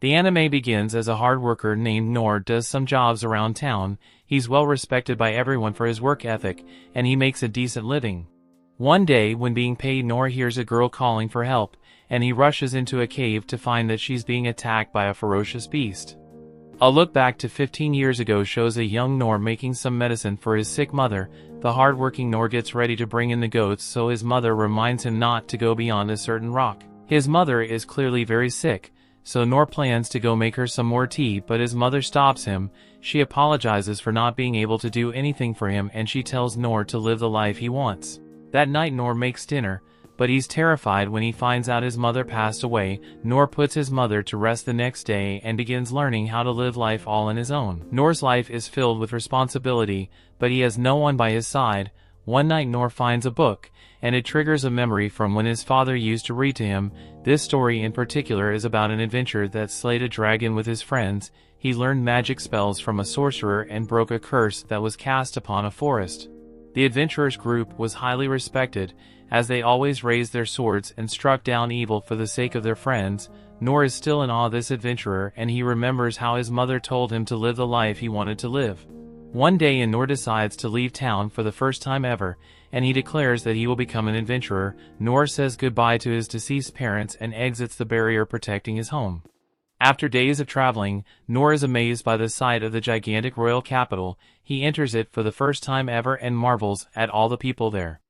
The anime begins as a hard worker named Noor does some jobs around town. He's well respected by everyone for his work ethic, and he makes a decent living. One day, when being paid, Noor hears a girl calling for help, and he rushes into a cave to find that she's being attacked by a ferocious beast. A look back to 15 years ago shows a young Noor making some medicine for his sick mother. The hard-working Noor gets ready to bring in the goats, so his mother reminds him not to go beyond a certain rock. His mother is clearly very sick, so Noor plans to go make her some more tea, but his mother stops him. She apologizes for not being able to do anything for him, and she tells Noor to live the life he wants. That night Noor makes dinner, but he's terrified when he finds out his mother passed away. Noor puts his mother to rest the next day and begins learning how to live life all on his own. Noor's life is filled with responsibility, but he has no one by his side. One night Noor finds a book, and it triggers a memory from when his father used to read to him. This story in particular is about an adventurer that slayed a dragon with his friends. He learned magic spells from a sorcerer and broke a curse that was cast upon a forest. The adventurers group was highly respected, as they always raised their swords and struck down evil for the sake of their friends. Noor is still in awe of this adventurer, and he remembers how his mother told him to live the life he wanted to live. One day Noor decides to leave town for the first time ever, and he declares that he will become an adventurer. Noor says goodbye to his deceased parents and exits the barrier protecting his home. After days of traveling, Noor is amazed by the sight of the gigantic royal capital. He enters it for the first time ever and marvels at all the people there.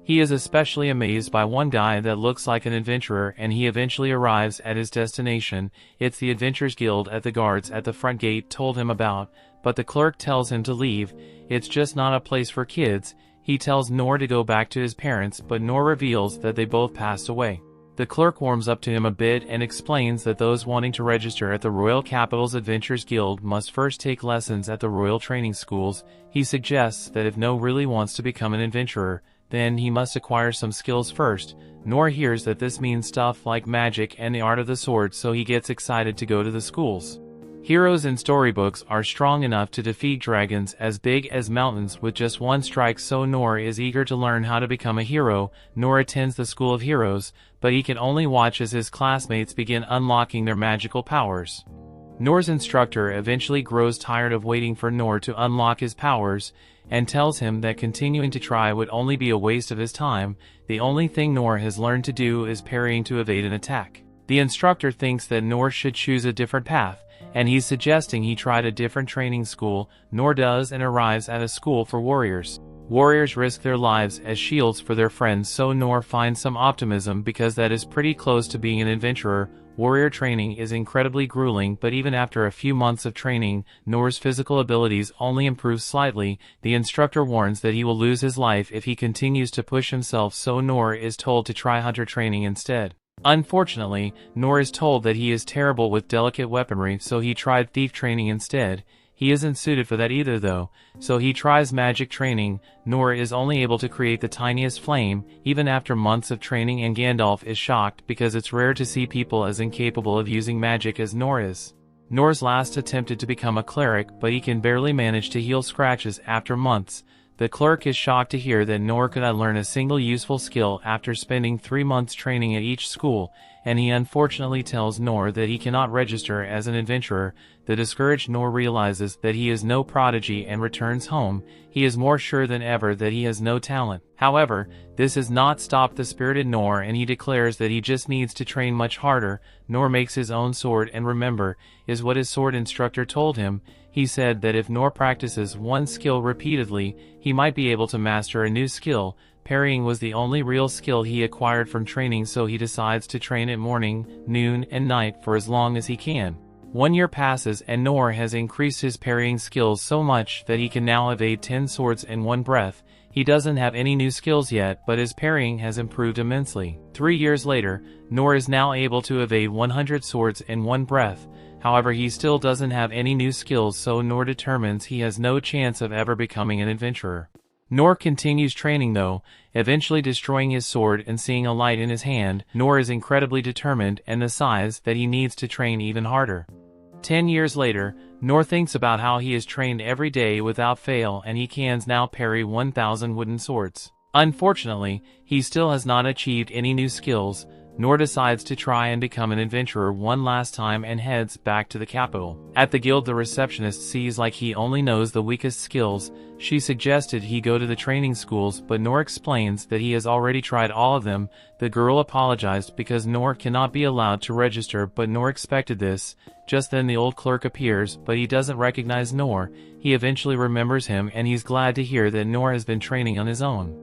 He is especially amazed by one guy that looks like an adventurer, and he eventually arrives at his destination. It's the Adventurers Guild at the guards at the front gate told him about, but the clerk tells him to leave. It's just not a place for kids. He tells Noor to go back to his parents, but Noor reveals that they both passed away. The clerk warms up to him a bit and explains that those wanting to register at the Royal Capital's Adventurers Guild must first take lessons at the Royal Training Schools. He suggests that if Noor really wants to become an adventurer, then he must acquire some skills first. Noor hears that this means stuff like magic and the art of the sword, so he gets excited to go to the schools. Heroes in storybooks are strong enough to defeat dragons as big as mountains with just one strike, so Noor is eager to learn how to become a hero. Noor attends the School of Heroes, but he can only watch as his classmates begin unlocking their magical powers. Noor's instructor eventually grows tired of waiting for Noor to unlock his powers, and tells him that continuing to try would only be a waste of his time. The only thing Noor has learned to do is parrying to evade an attack. The instructor thinks that Noor should choose a different path, and he's suggesting he tried a different training school. Noor does and arrives at a school for warriors. Warriors risk their lives as shields for their friends, so Noor finds some optimism because that is pretty close to being an adventurer. Warrior training is incredibly grueling, but even after a few months of training, Noor's physical abilities only improve slightly. The instructor warns that he will lose his life if he continues to push himself, so Noor is told to try hunter training instead. Unfortunately, Noor is told that he is terrible with delicate weaponry, so he tried thief training instead. He isn't suited for that either though, so he tries magic training. Noor is only able to create the tiniest flame, even after months of training, and Gandalf is shocked because it's rare to see people as incapable of using magic as Noor is. Noor's last attempted to become a cleric, but he can barely manage to heal scratches after months. The clerk is shocked to hear that Noor could not learn a single useful skill after spending 3 months training at each school, and he unfortunately tells Noor that he cannot register as an adventurer. The discouraged Noor realizes that he is no prodigy and returns home. He is more sure than ever that he has no talent. However, this has not stopped the spirited Noor, and he declares that he just needs to train much harder. Noor makes his own sword, and remember, is what his sword instructor told him. He said that if Noor practices one skill repeatedly, he might be able to master a new skill. Parrying was the only real skill he acquired from training, so he decides to train at morning, noon, and night for as long as he can. 1 year passes and Noor has increased his parrying skills so much that he can now evade 10 swords in one breath. He doesn't have any new skills yet, but his parrying has improved immensely. 3 years later, Noor is now able to evade 100 swords in one breath. However, he still doesn't have any new skills, so Noor determines he has no chance of ever becoming an adventurer. Noor continues training though, eventually destroying his sword and seeing a light in his hand. Noor is incredibly determined and the size that he needs to train even harder. 10 years later, Noor thinks about how he has trained every day without fail, and he can now parry 1,000 wooden swords. Unfortunately, he still has not achieved any new skills. Noor decides to try and become an adventurer one last time and heads back to the capital. At the guild, the receptionist sees like he only knows the weakest skills. She suggested he go to the training schools, but Noor explains that he has already tried all of them. The girl apologized because Noor cannot be allowed to register, but Noor expected this. Just then the old clerk appears, but he doesn't recognize Noor. He eventually remembers him, and he's glad to hear that Noor has been training on his own.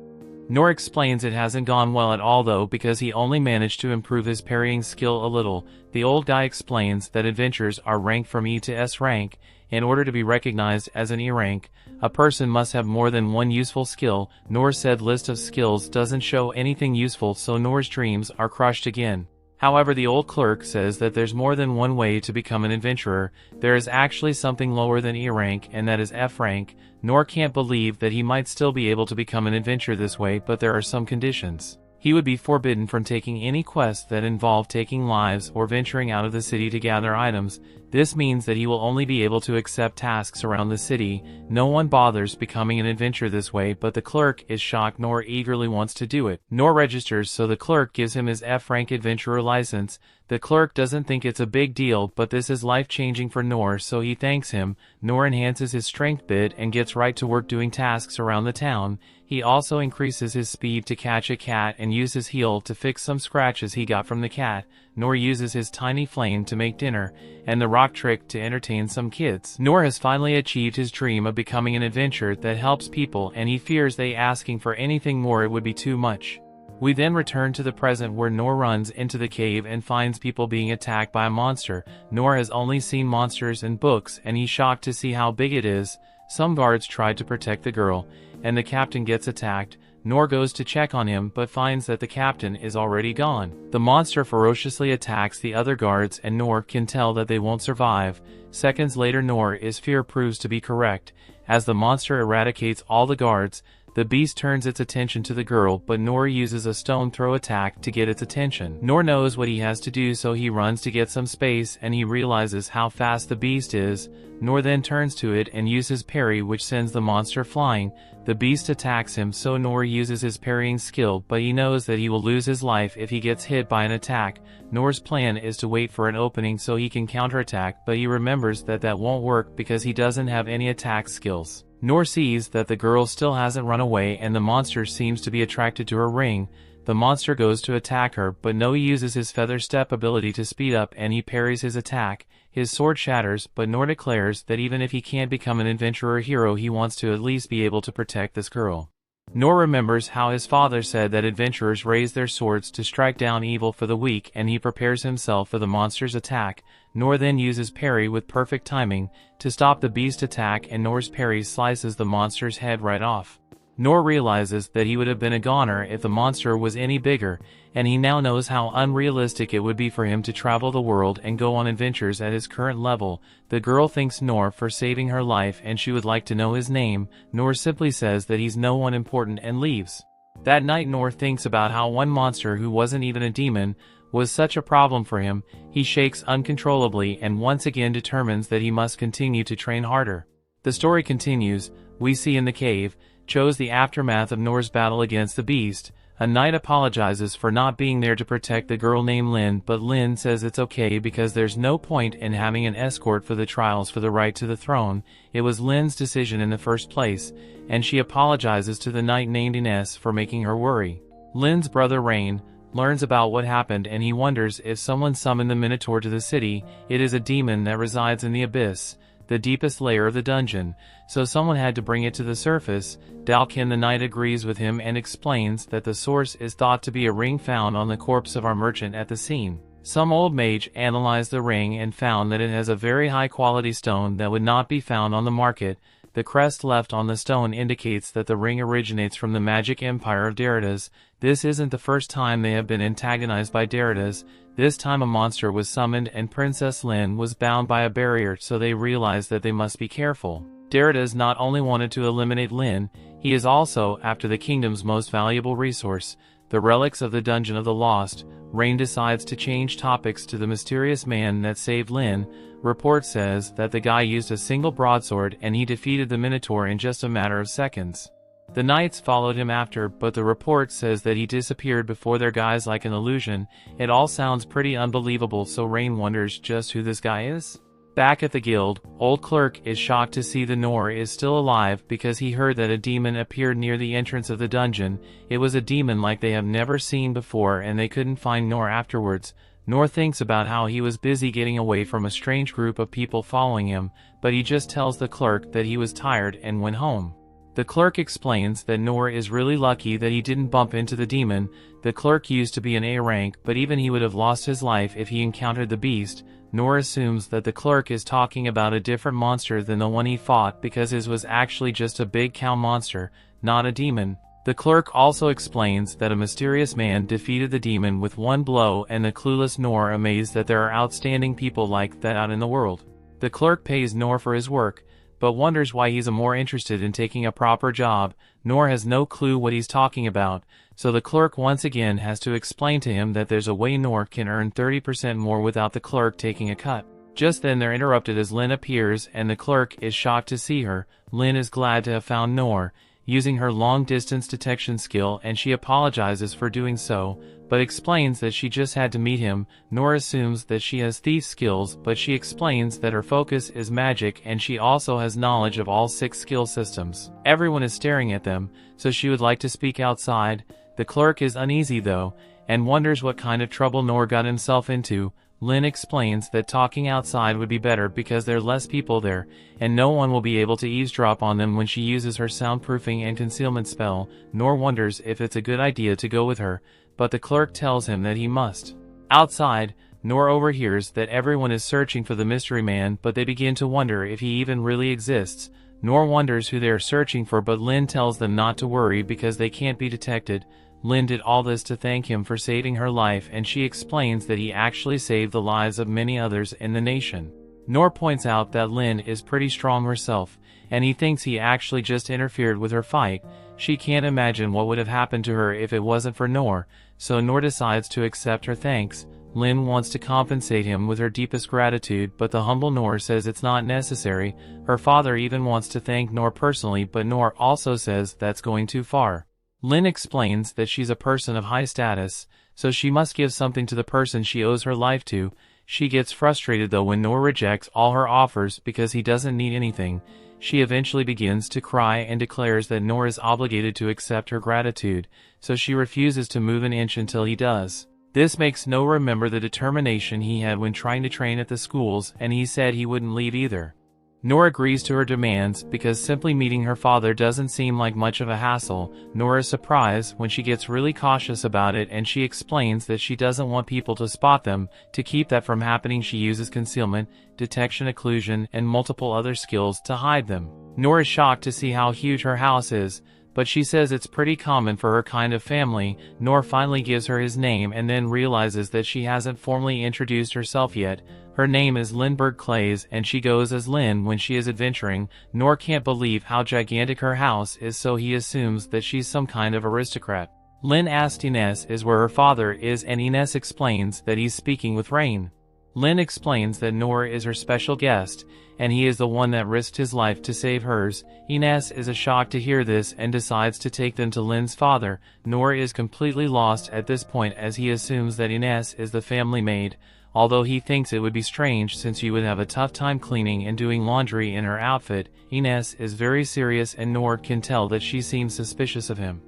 Noor explains it hasn't gone well at all though, because he only managed to improve his parrying skill a little. The old guy explains that adventurers are ranked from E to S rank. In order to be recognized as an E rank, a person must have more than one useful skill. Noor's said list of skills doesn't show anything useful, so Noor's dreams are crushed again. However, the old clerk says that there's more than one way to become an adventurer. There is actually something lower than E rank, and that is F rank. Noor can't believe that he might still be able to become an adventurer this way, but there are some conditions. He would be forbidden from taking any quests that involve taking lives or venturing out of the city to gather items. This means that he will only be able to accept tasks around the city. No one bothers becoming an adventurer this way, but the clerk is shocked. Noor eagerly wants to do it. Noor registers, so the clerk gives him his F-rank adventurer license. The clerk doesn't think it's a big deal, but this is life-changing for Noor, so he thanks him. Noor enhances his strength bit and gets right to work doing tasks around the town. He also increases his speed to catch a cat and uses heel to fix some scratches he got from the cat. Noor uses his tiny flame to make dinner, and the rock trick to entertain some kids. Noor has finally achieved his dream of becoming an adventurer that helps people, and he fears they asking for anything more it would be too much. We then return to the present, where Noor runs into the cave and finds people being attacked by a monster. Noor has only seen monsters in books, and he's shocked to see how big it is. Some guards tried to protect the girl, and the captain gets attacked. Noor goes to check on him but finds that the captain is already gone. The monster ferociously attacks the other guards, and Noor can tell that they won't survive. Seconds later, Noor's fear proves to be correct. As the monster eradicates all the guards, the beast turns its attention to the girl, but Noor uses a stone throw attack to get its attention. Noor knows what he has to do, so he runs to get some space, and he realizes how fast the beast is. Noor then turns to it and uses parry, which sends the monster flying. The beast attacks him, so Noor uses his parrying skill, but he knows that he will lose his life if he gets hit by an attack. Noor's plan is to wait for an opening so he can counterattack, but he remembers that that won't work because he doesn't have any attack skills. Noor sees that the girl still hasn't run away, and the monster seems to be attracted to her ring. The monster goes to attack her, but Noor uses his feather step ability to speed up, and he parries his attack. His sword shatters, but Noor declares that even if he can't become an adventurer hero, he wants to at least be able to protect this girl. Noor remembers how his father said that adventurers raise their swords to strike down evil for the weak, and he prepares himself for the monster's attack. Noor then uses parry with perfect timing to stop the beast attack, and Noor's parry slices the monster's head right off. Noor realizes that he would have been a goner if the monster was any bigger, and he now knows how unrealistic it would be for him to travel the world and go on adventures at his current level. The girl thanks Noor for saving her life, and she would like to know his name. Noor simply says that he's no one important and leaves. That night, Noor thinks about how one monster who wasn't even a demon was such a problem for him. He shakes uncontrollably and once again determines that he must continue to train harder. The story continues. We see in the cave shows the aftermath of Noor's battle against the beast. A knight apologizes for not being there to protect the girl named Lynne, but Lynne says it's okay because there's no point in having an escort for the trials for the right to the throne. It was Lynne's decision in the first place, and she apologizes to the knight named Ines for making her worry. Lynne's brother Rain learns about what happened, and he wonders if someone summoned the Minotaur to the city. It is a demon that resides in the abyss, the deepest layer of the dungeon, so someone had to bring it to the surface. Dalkin the knight agrees with him and explains that the source is thought to be a ring found on the corpse of our merchant at the scene. Some old mage analyzed the ring and found that it has a very high quality stone that would not be found on the market. The crest left on the stone indicates that the ring originates from the magic empire of Deridas. This isn't the first time they have been antagonized by Deridas. This time a monster was summoned and Princess Lynne was bound by a barrier, so they realized that they must be careful. Deridas not only wanted to eliminate Lynne, he is also after the kingdom's most valuable resource, the relics of the Dungeon of the Lost. Rain decides to change topics to the mysterious man that saved Lynne. Report says that the guy used a single broadsword and he defeated the Minotaur in just a matter of seconds. The knights followed him after, but the report says that he disappeared before their guys like an illusion. It all sounds pretty unbelievable, so Rain wonders just who this guy is. Back at the guild, old clerk is shocked to see the Noor is still alive because he heard that a demon appeared near the entrance of the dungeon. It was a demon like they have never seen before, and they couldn't find Noor afterwards. Noor thinks about how he was busy getting away from a strange group of people following him, but he just tells the clerk that he was tired and went home. The clerk explains that Noor is really lucky that he didn't bump into the demon. The clerk used to be an A rank, but even he would have lost his life if he encountered the beast. Noor assumes that the clerk is talking about a different monster than the one he fought because his was actually just a big cow monster, not a demon. The clerk also explains that a mysterious man defeated the demon with one blow, and the clueless Noor amazed that there are outstanding people like that out in the world. The clerk pays Noor for his work, but wonders why he's more interested in taking a proper job. Noor has no clue what he's talking about, so the clerk once again has to explain to him that there's a way Noor can earn 30% more without the clerk taking a cut. Just then they're interrupted as Lynne appears, and the clerk is shocked to see her. Lynne is glad to have found Noor, using her long-distance detection skill, and she apologizes for doing so, but explains that she just had to meet him. Noor assumes that she has thief skills, but she explains that her focus is magic and she also has knowledge of all 6 skill systems. Everyone is staring at them, so she would like to speak outside. The clerk is uneasy though, and wonders what kind of trouble Noor got himself into. Lynne explains that talking outside would be better because there are less people there, and no one will be able to eavesdrop on them when she uses her soundproofing and concealment spell. Noor wonders if it's a good idea to go with her, but the clerk tells him that he must. Outside, Noor overhears that everyone is searching for the mystery man, but they begin to wonder if he even really exists. Noor wonders who they are searching for, but Lynne tells them not to worry because they can't be detected. Lynne did all this to thank him for saving her life, and she explains that he actually saved the lives of many others in the nation. Noor points out that Lynne is pretty strong herself, and he thinks he actually just interfered with her fight. She can't imagine what would have happened to her if it wasn't for Noor, so Noor decides to accept her thanks. Lynne wants to compensate him with her deepest gratitude, but the humble Noor says it's not necessary. Her father even wants to thank Noor personally, but Noor also says that's going too far. Lynne explains that she's a person of high status, so she must give something to the person she owes her life to. She gets frustrated though when Noor rejects all her offers because he doesn't need anything. She eventually begins to cry and declares that Noor is obligated to accept her gratitude, so she refuses to move an inch until he does. This makes Noor remember the determination he had when trying to train at the schools, and he said he wouldn't leave either. Noor agrees to her demands because simply meeting her father doesn't seem like much of a hassle. Noor is surprised when she gets really cautious about it, and she explains that she doesn't want people to spot them. To keep that from happening, she uses concealment, detection, occlusion, and multiple other skills to hide them. Noor is shocked to see how huge her house is, but she says it's pretty common for her kind of family. Noor finally gives her his name and then realizes that she hasn't formally introduced herself yet. Her name is Lynne Clays, and she goes as Lynne when she is adventuring. Noor can't believe how gigantic her house is, so he assumes that she's some kind of aristocrat. Lynne asks Ines is where her father is, and Ines explains that he's speaking with Rain. Lynne explains that Noor is her special guest, and he is the one that risked his life to save hers. Ines is shocked to hear this and decides to take them to Lynne's father. Noor is completely lost at this point as he assumes that Ines is the family maid, although he thinks it would be strange since you would have a tough time cleaning and doing laundry in her outfit. Ines is very serious, and Noor can tell that she seems suspicious of him.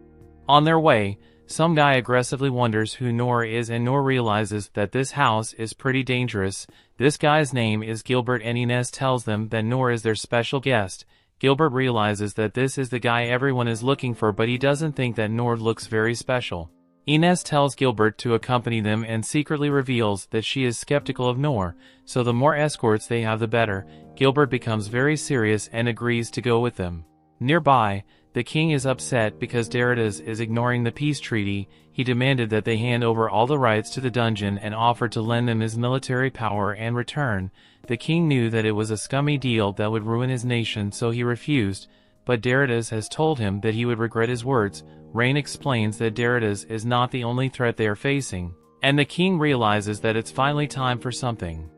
On their way, some guy aggressively wonders who Noor is, and Noor realizes that this house is pretty dangerous. This guy's name is Gilbert, and Ines tells them that Noor is their special guest. Gilbert realizes that this is the guy everyone is looking for, but he doesn't think that Noor looks very special. Ines tells Gilbert to accompany them and secretly reveals that she is skeptical of Noor, so the more escorts they have the better. Gilbert becomes very serious and agrees to go with them. Nearby, the king is upset because Deridas is ignoring the peace treaty. He demanded that they hand over all the rights to the dungeon and offered to lend them his military power in return. The king knew that it was a scummy deal that would ruin his nation, so he refused, but Deridas has told him that he would regret his words. Rain explains that Deridas is not the only threat they are facing, and the king realizes that it's finally time for something.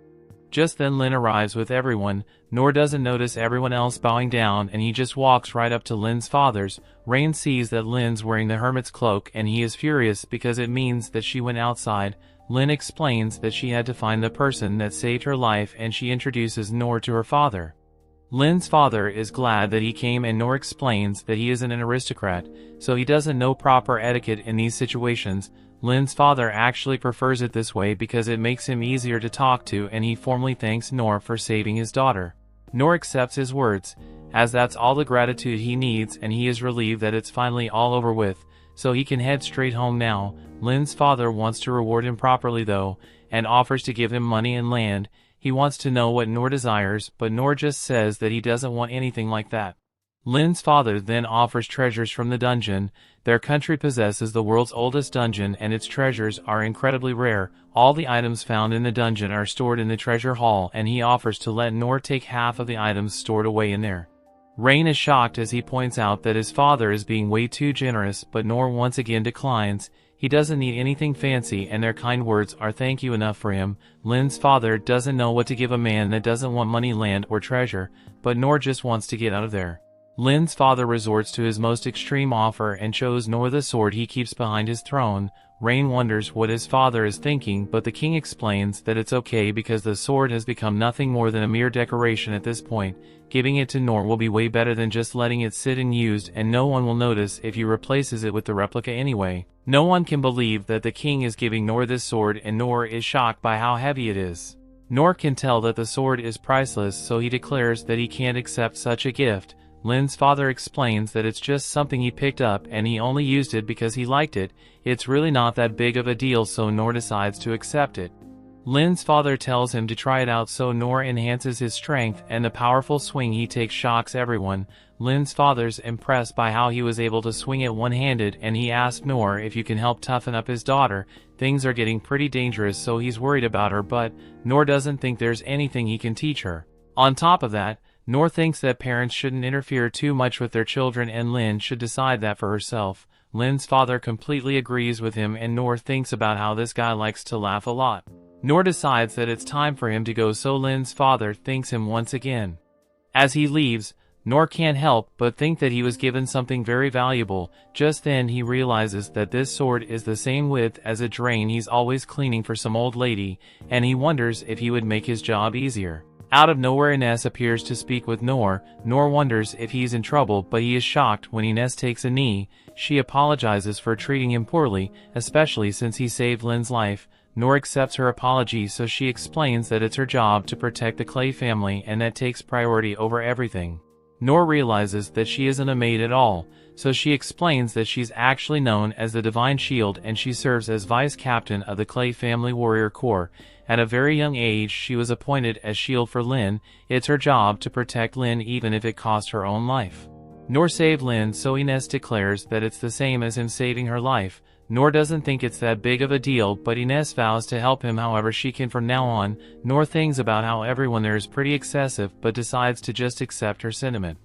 Just then Lynne arrives with everyone. Noor doesn't notice everyone else bowing down and he just walks right up to Lynne's father's. Rain sees that Lynne's wearing the hermit's cloak and he is furious because it means that she went outside. Lynne explains that she had to find the person that saved her life and she introduces Noor to her father. Lynne's father is glad that he came and Noor explains that he isn't an aristocrat, so he doesn't know proper etiquette in these situations. Lynne's father actually prefers it this way because it makes him easier to talk to and he formally thanks Noor for saving his daughter. Noor accepts his words, as that's all the gratitude he needs and he is relieved that it's finally all over with, so he can head straight home now. Lynne's father wants to reward him properly though, and offers to give him money and land. He wants to know what Noor desires, but Noor just says that he doesn't want anything like that. Lynne's father then offers treasures from the dungeon. Their country possesses the world's oldest dungeon and its treasures are incredibly rare. All the items found in the dungeon are stored in the treasure hall and he offers to let Noor take half of the items stored away in there. Rain is shocked as he points out that his father is being way too generous, but Noor once again declines. He doesn't need anything fancy and their kind words are thank you enough for him. Lynne's father doesn't know what to give a man that doesn't want money, land, or treasure, but Noor just wants to get out of there. Lynne's father resorts to his most extreme offer and shows Noor the sword he keeps behind his throne. Rain wonders what his father is thinking, but the king explains that it's okay because the sword has become nothing more than a mere decoration at this point. Giving it to Noor will be way better than just letting it sit unused and no one will notice if he replaces it with the replica anyway. No one can believe that the king is giving Noor this sword and Noor is shocked by how heavy it is. Noor can tell that the sword is priceless, so he declares that he can't accept such a gift. Lynne's father explains that it's just something he picked up and he only used it because he liked it. It's really not that big of a deal, so Noor decides to accept it. Lynne's father tells him to try it out, so Noor enhances his strength and the powerful swing he takes shocks everyone. Lynne's father's impressed by how he was able to swing it one-handed and he asks Noor if you can help toughen up his daughter. Things are getting pretty dangerous, so he's worried about her, but Noor doesn't think there's anything he can teach her. On top of that, Noor thinks that parents shouldn't interfere too much with their children and Lynne should decide that for herself. Lynne's father completely agrees with him and Noor thinks about how this guy likes to laugh a lot. Noor decides that it's time for him to go, so Lynne's father thanks him once again. As he leaves, Noor can't help but think that he was given something very valuable. Just then he realizes that this sword is the same width as a drain he's always cleaning for some old lady, and he wonders if he would make his job easier. Out of nowhere Ines appears to speak with Noor. Noor wonders if he's in trouble, but he is shocked when Ines takes a knee. She apologizes for treating him poorly, especially since he saved Lynne's life. Noor accepts her apology, so she explains that it's her job to protect the Clay family and that takes priority over everything. Noor realizes that she isn't a maid at all, so she explains that she's actually known as the Divine Shield and she serves as vice captain of the Clay family warrior corps. At a very young age she was appointed as shield for Lynne. It's her job to protect Lynne even if it cost her own life. Noor saved Lynne, so Ines declares that it's the same as him saving her life. Noor doesn't think it's that big of a deal, but Ines vows to help him however she can from now on. Noor thinks about how everyone there is pretty excessive, but decides to just accept her sentiment.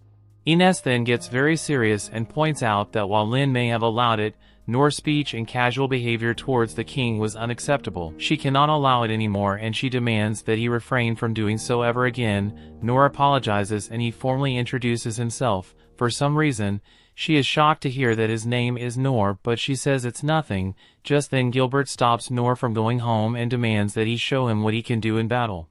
Ines then gets very serious and points out that while Lynne may have allowed it, Noor's speech and casual behavior towards the king was unacceptable. She cannot allow it anymore and she demands that he refrain from doing so ever again. Noor apologizes and he formally introduces himself. For some reason, she is shocked to hear that his name is Noor, but she says it's nothing. Just then Gilbert stops Noor from going home and demands that he show him what he can do in battle.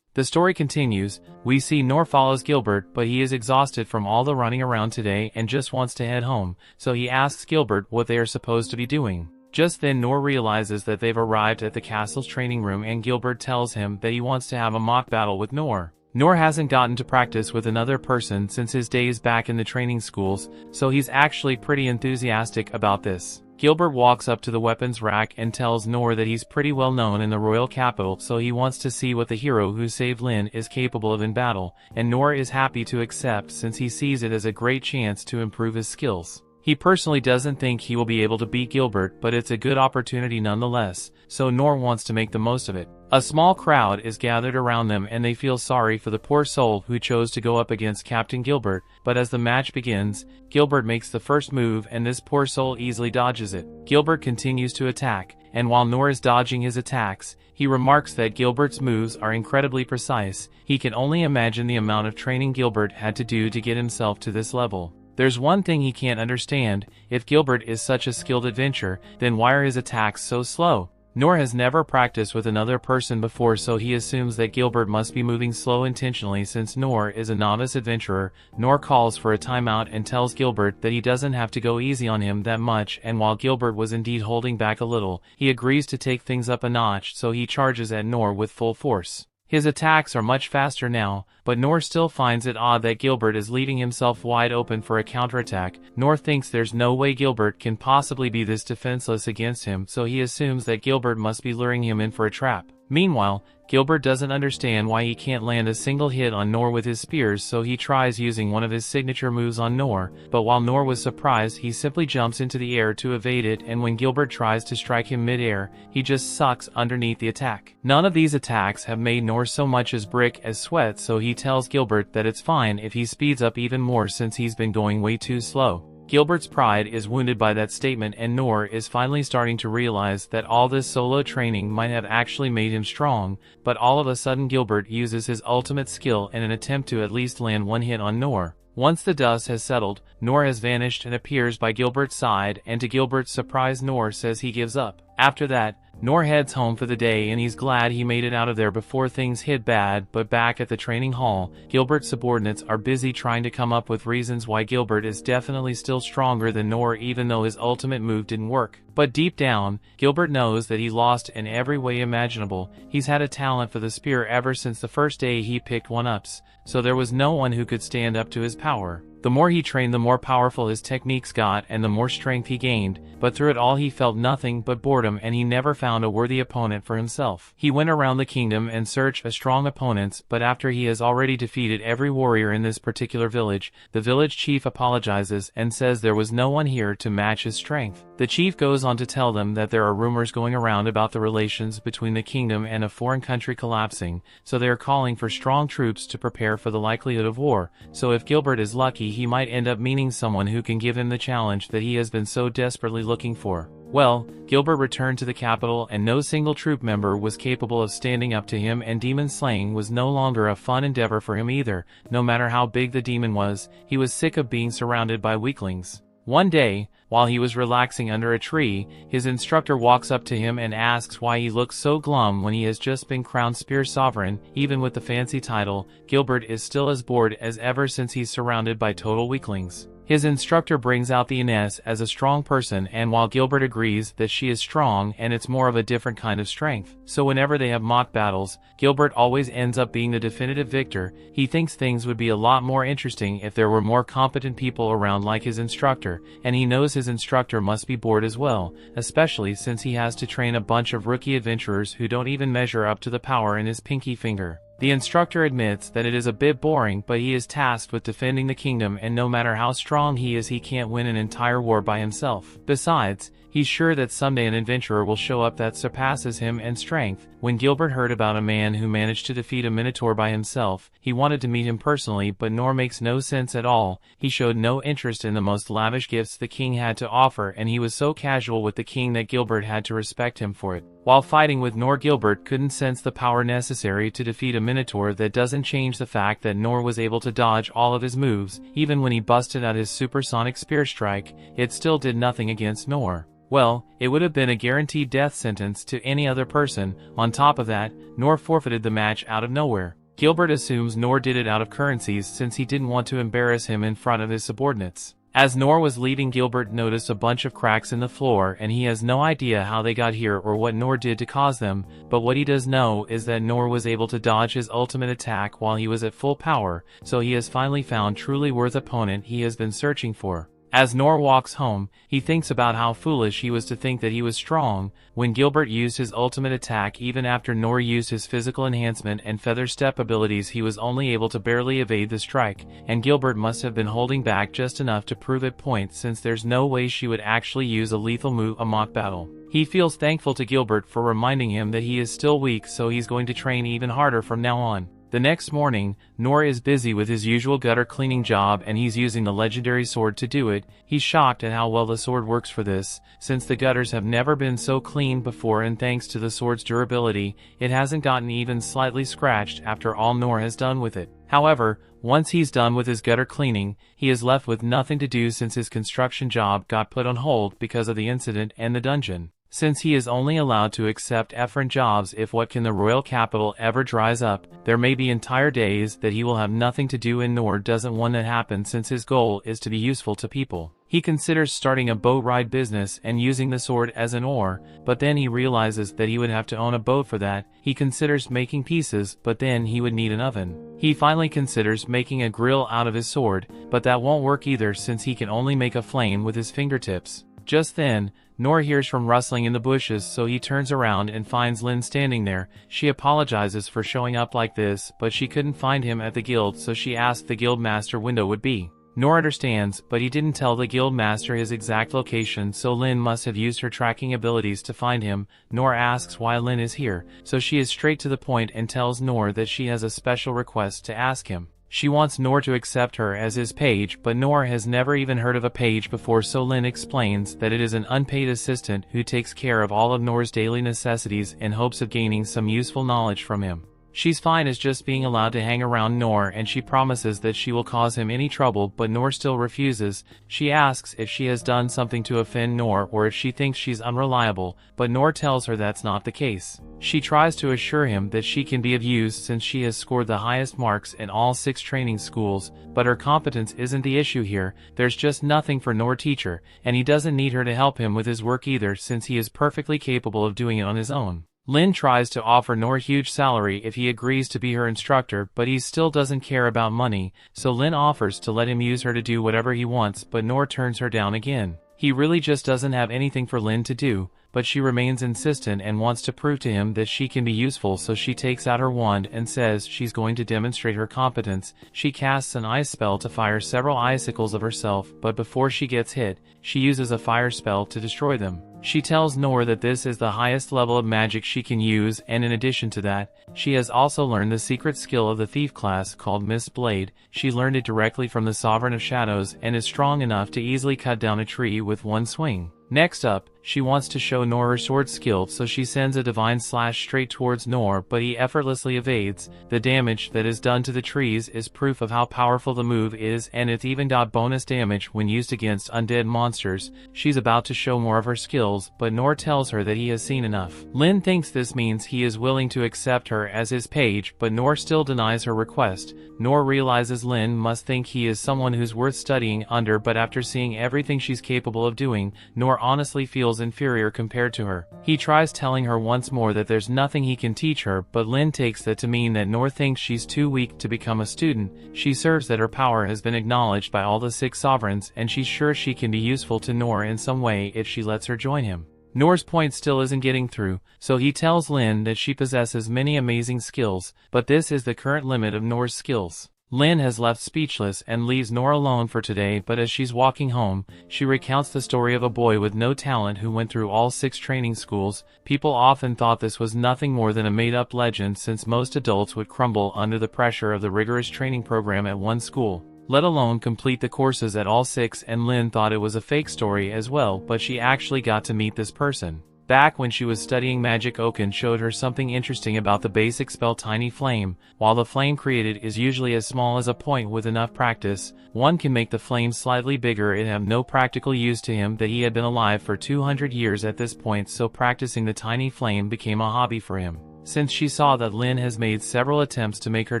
The story continues. We see Noor follows Gilbert, but he is exhausted from all the running around today and just wants to head home, so he asks Gilbert what they are supposed to be doing. Just then Noor realizes that they've arrived at the castle's training room and Gilbert tells him that he wants to have a mock battle with Noor. Noor hasn't gotten to practice with another person since his days back in the training schools, so he's actually pretty enthusiastic about this. Gilbert walks up to the weapons rack and tells Noor that he's pretty well known in the royal capital, so he wants to see what the hero who saved Lynne is capable of in battle, and Noor is happy to accept since he sees it as a great chance to improve his skills. He personally doesn't think he will be able to beat Gilbert, but it's a good opportunity nonetheless, so Noor wants to make the most of it. A small crowd is gathered around them and they feel sorry for the poor soul who chose to go up against Captain Gilbert, but as the match begins, Gilbert makes the first move and this poor soul easily dodges it. Gilbert continues to attack, and while Noor is dodging his attacks, he remarks that Gilbert's moves are incredibly precise. He can only imagine the amount of training Gilbert had to do to get himself to this level. There's one thing he can't understand: if Gilbert is such a skilled adventurer, then why are his attacks so slow? Noor has never practiced with another person before, so he assumes that Gilbert must be moving slow intentionally since Noor is a novice adventurer. Noor calls for a timeout and tells Gilbert that he doesn't have to go easy on him that much, and while Gilbert was indeed holding back a little, he agrees to take things up a notch, so he charges at Noor with full force. His attacks are much faster now, but Noor still finds it odd that Gilbert is leaving himself wide open for a counterattack. Noor thinks there's no way Gilbert can possibly be this defenseless against him, so he assumes that Gilbert must be luring him in for a trap. Meanwhile, Gilbert doesn't understand why he can't land a single hit on Noor with his spears, so he tries using one of his signature moves on Noor, but while Noor was surprised, he simply jumps into the air to evade it, and when Gilbert tries to strike him mid-air, he just sucks underneath the attack. None of these attacks have made Noor so much as brick as sweat, so he tells Gilbert that it's fine if he speeds up even more since he's been going way too slow. Gilbert's pride is wounded by that statement, and Noor is finally starting to realize that all this solo training might have actually made him strong, but all of a sudden Gilbert uses his ultimate skill in an attempt to at least land one hit on Noor. Once the dust has settled, Noor has vanished and appears by Gilbert's side, and to Gilbert's surprise Noor says he gives up. After that, Noor heads home for the day and he's glad he made it out of there before things hit bad. But back at the training hall, Gilbert's subordinates are busy trying to come up with reasons why Gilbert is definitely still stronger than Noor even though his ultimate move didn't work. But deep down, Gilbert knows that he lost in every way imaginable. He's had a talent for the spear ever since the first day he picked one up, so there was no one who could stand up to his power. The more he trained, the more powerful his techniques got and the more strength he gained, but through it all he felt nothing but boredom and he never found a worthy opponent for himself. He went around the kingdom and searched for strong opponents, but after he has already defeated every warrior in this particular village, the village chief apologizes and says there was no one here to match his strength. The chief goes on to tell them that there are rumors going around about the relations between the kingdom and a foreign country collapsing, so they are calling for strong troops to prepare for the likelihood of war. So if Gilbert is lucky, he might end up meeting someone who can give him the challenge that he has been so desperately looking for. Well, Gilbert returned to the capital and no single troop member was capable of standing up to him, and demon slaying was no longer a fun endeavor for him either. No matter how big the demon was, he was sick of being surrounded by weaklings. One day, while he was relaxing under a tree, his instructor walks up to him and asks why he looks so glum when he has just been crowned Spear Sovereign. Even with the fancy title, Gilbert is still as bored as ever since he's surrounded by total weaklings. His instructor brings out the Ines as a strong person, and while Gilbert agrees that she is strong and it's more of a different kind of strength, so whenever they have mock battles, Gilbert always ends up being the definitive victor. He thinks things would be a lot more interesting if there were more competent people around like his instructor, and he knows his instructor must be bored as well, especially since he has to train a bunch of rookie adventurers who don't even measure up to the power in his pinky finger. The instructor admits that it is a bit boring, but he is tasked with defending the kingdom, and no matter how strong he is, he can't win an entire war by himself. Besides, he's sure that someday an adventurer will show up that surpasses him in strength. When Gilbert heard about a man who managed to defeat a minotaur by himself, he wanted to meet him personally, but Noor makes no sense at all. He showed no interest in the most lavish gifts the king had to offer, and he was so casual with the king that Gilbert had to respect him for it. While fighting with Noor, Gilbert couldn't sense the power necessary to defeat a minotaur. That doesn't change the fact that Noor was able to dodge all of his moves. Even when he busted out his supersonic spear strike, it still did nothing against Noor. Well, it would have been a guaranteed death sentence to any other person. On top of that, Noor forfeited the match out of nowhere. Gilbert assumes Noor did it out of currencies since he didn't want to embarrass him in front of his subordinates. As Noor was leaving, Gilbert noticed a bunch of cracks in the floor, and he has no idea how they got here or what Noor did to cause them, but what he does know is that Noor was able to dodge his ultimate attack while he was at full power, so he has finally found truly worthy opponent he has been searching for. As Noor walks home, he thinks about how foolish he was to think that he was strong. When Gilbert used his ultimate attack, even after Noor used his physical enhancement and feather step abilities, he was only able to barely evade the strike, and Gilbert must have been holding back just enough to prove a point, since there's no way she would actually use a lethal move a mock battle. He feels thankful to Gilbert for reminding him that he is still weak, so he's going to train even harder from now on. The next morning, Noor is busy with his usual gutter cleaning job, and he's using the legendary sword to do it. He's shocked at how well the sword works for this, since the gutters have never been so clean before, and thanks to the sword's durability, it hasn't gotten even slightly scratched after all Noor has done with it. However, once he's done with his gutter cleaning, he is left with nothing to do since his construction job got put on hold because of the incident and the dungeon. Since he is only allowed to accept efferent jobs if what can the royal capital ever dries up, there may be entire days that he will have nothing to do, and Noor doesn't want that happen since his goal is to be useful to people. He considers starting a boat ride business and using the sword as an oar, but then he realizes that he would have to own a boat for that. He considers making pieces, but then he would need an oven. He finally considers making a grill out of his sword, but that won't work either since he can only make a flame with his fingertips. Just then, Noor hears from rustling in the bushes, so he turns around and finds Lynne standing there. She apologizes for showing up like this, but she couldn't find him at the guild, so she asked the guild master window would be. Noor understands, but he didn't tell the guild master his exact location, so Lynne must have used her tracking abilities to find him. Noor asks why Lynne is here, so she is straight to the point and tells Noor that she has a special request to ask him. She wants Noor to accept her as his page, but Noor has never even heard of a page before, so Lynne explains that it is an unpaid assistant who takes care of all of Noor's daily necessities in hopes of gaining some useful knowledge from him. She's fine as just being allowed to hang around Noor, and she promises that she will cause him any trouble, but Noor still refuses. She asks if she has done something to offend Noor or if she thinks she's unreliable, but Noor tells her that's not the case. She tries to assure him that she can be of use since she has scored the highest marks in all 6 training schools, but her competence isn't the issue here. There's just nothing for Noor teacher, and he doesn't need her to help him with his work either since he is perfectly capable of doing it on his own. Lynne tries to offer Noor a huge salary if he agrees to be her instructor, but he still doesn't care about money, so Lynne offers to let him use her to do whatever he wants, but Noor turns her down again. He really just doesn't have anything for Lynne to do, but she remains insistent and wants to prove to him that she can be useful, so she takes out her wand and says she's going to demonstrate her competence. She casts an ice spell to fire several icicles of herself, but before she gets hit, she uses a fire spell to destroy them. She tells Noor that this is the highest level of magic she can use, and in addition to that, she has also learned the secret skill of the thief class called Mist Blade. She learned it directly from the Sovereign of Shadows and is strong enough to easily cut down a tree with one swing. Next up, she wants to show Noor her sword skill, so she sends a divine slash straight towards Noor, but he effortlessly evades. The damage that is done to the trees is proof of how powerful the move is, and it's even got bonus damage when used against undead monsters. She's about to show more of her skills, but Noor tells her that he has seen enough. Lynne thinks this means he is willing to accept her as his page, but Noor still denies her request. Noor realizes Lynne must think he is someone who's worth studying under, but after seeing everything she's capable of doing, Noor honestly feels inferior compared to her. He tries telling her once more that there's nothing he can teach her, but Lynne takes that to mean that Noor thinks she's too weak to become a student. She serves that her power has been acknowledged by all the 6 sovereigns, and she's sure she can be useful to Noor in some way if she lets her join him. Noor's point still isn't getting through, so he tells Lynne that she possesses many amazing skills, but this is the current limit of Noor's skills. Lynne has left speechless and leaves Noor alone for today, but as she's walking home, she recounts the story of a boy with no talent who went through all 6 training schools. People often thought this was nothing more than a made-up legend since most adults would crumble under the pressure of the rigorous training program at one school, let alone complete the courses at all 6, and Lynne thought it was a fake story as well, but she actually got to meet this person. Back when she was studying magic, Oaken showed her something interesting about the basic spell Tiny Flame. While the flame created is usually as small as a point, with enough practice, one can make the flame slightly bigger. It had no practical use to him that he had been alive for 200 years at this point, so practicing the Tiny Flame became a hobby for him. since she saw that Lynne has made several attempts to make her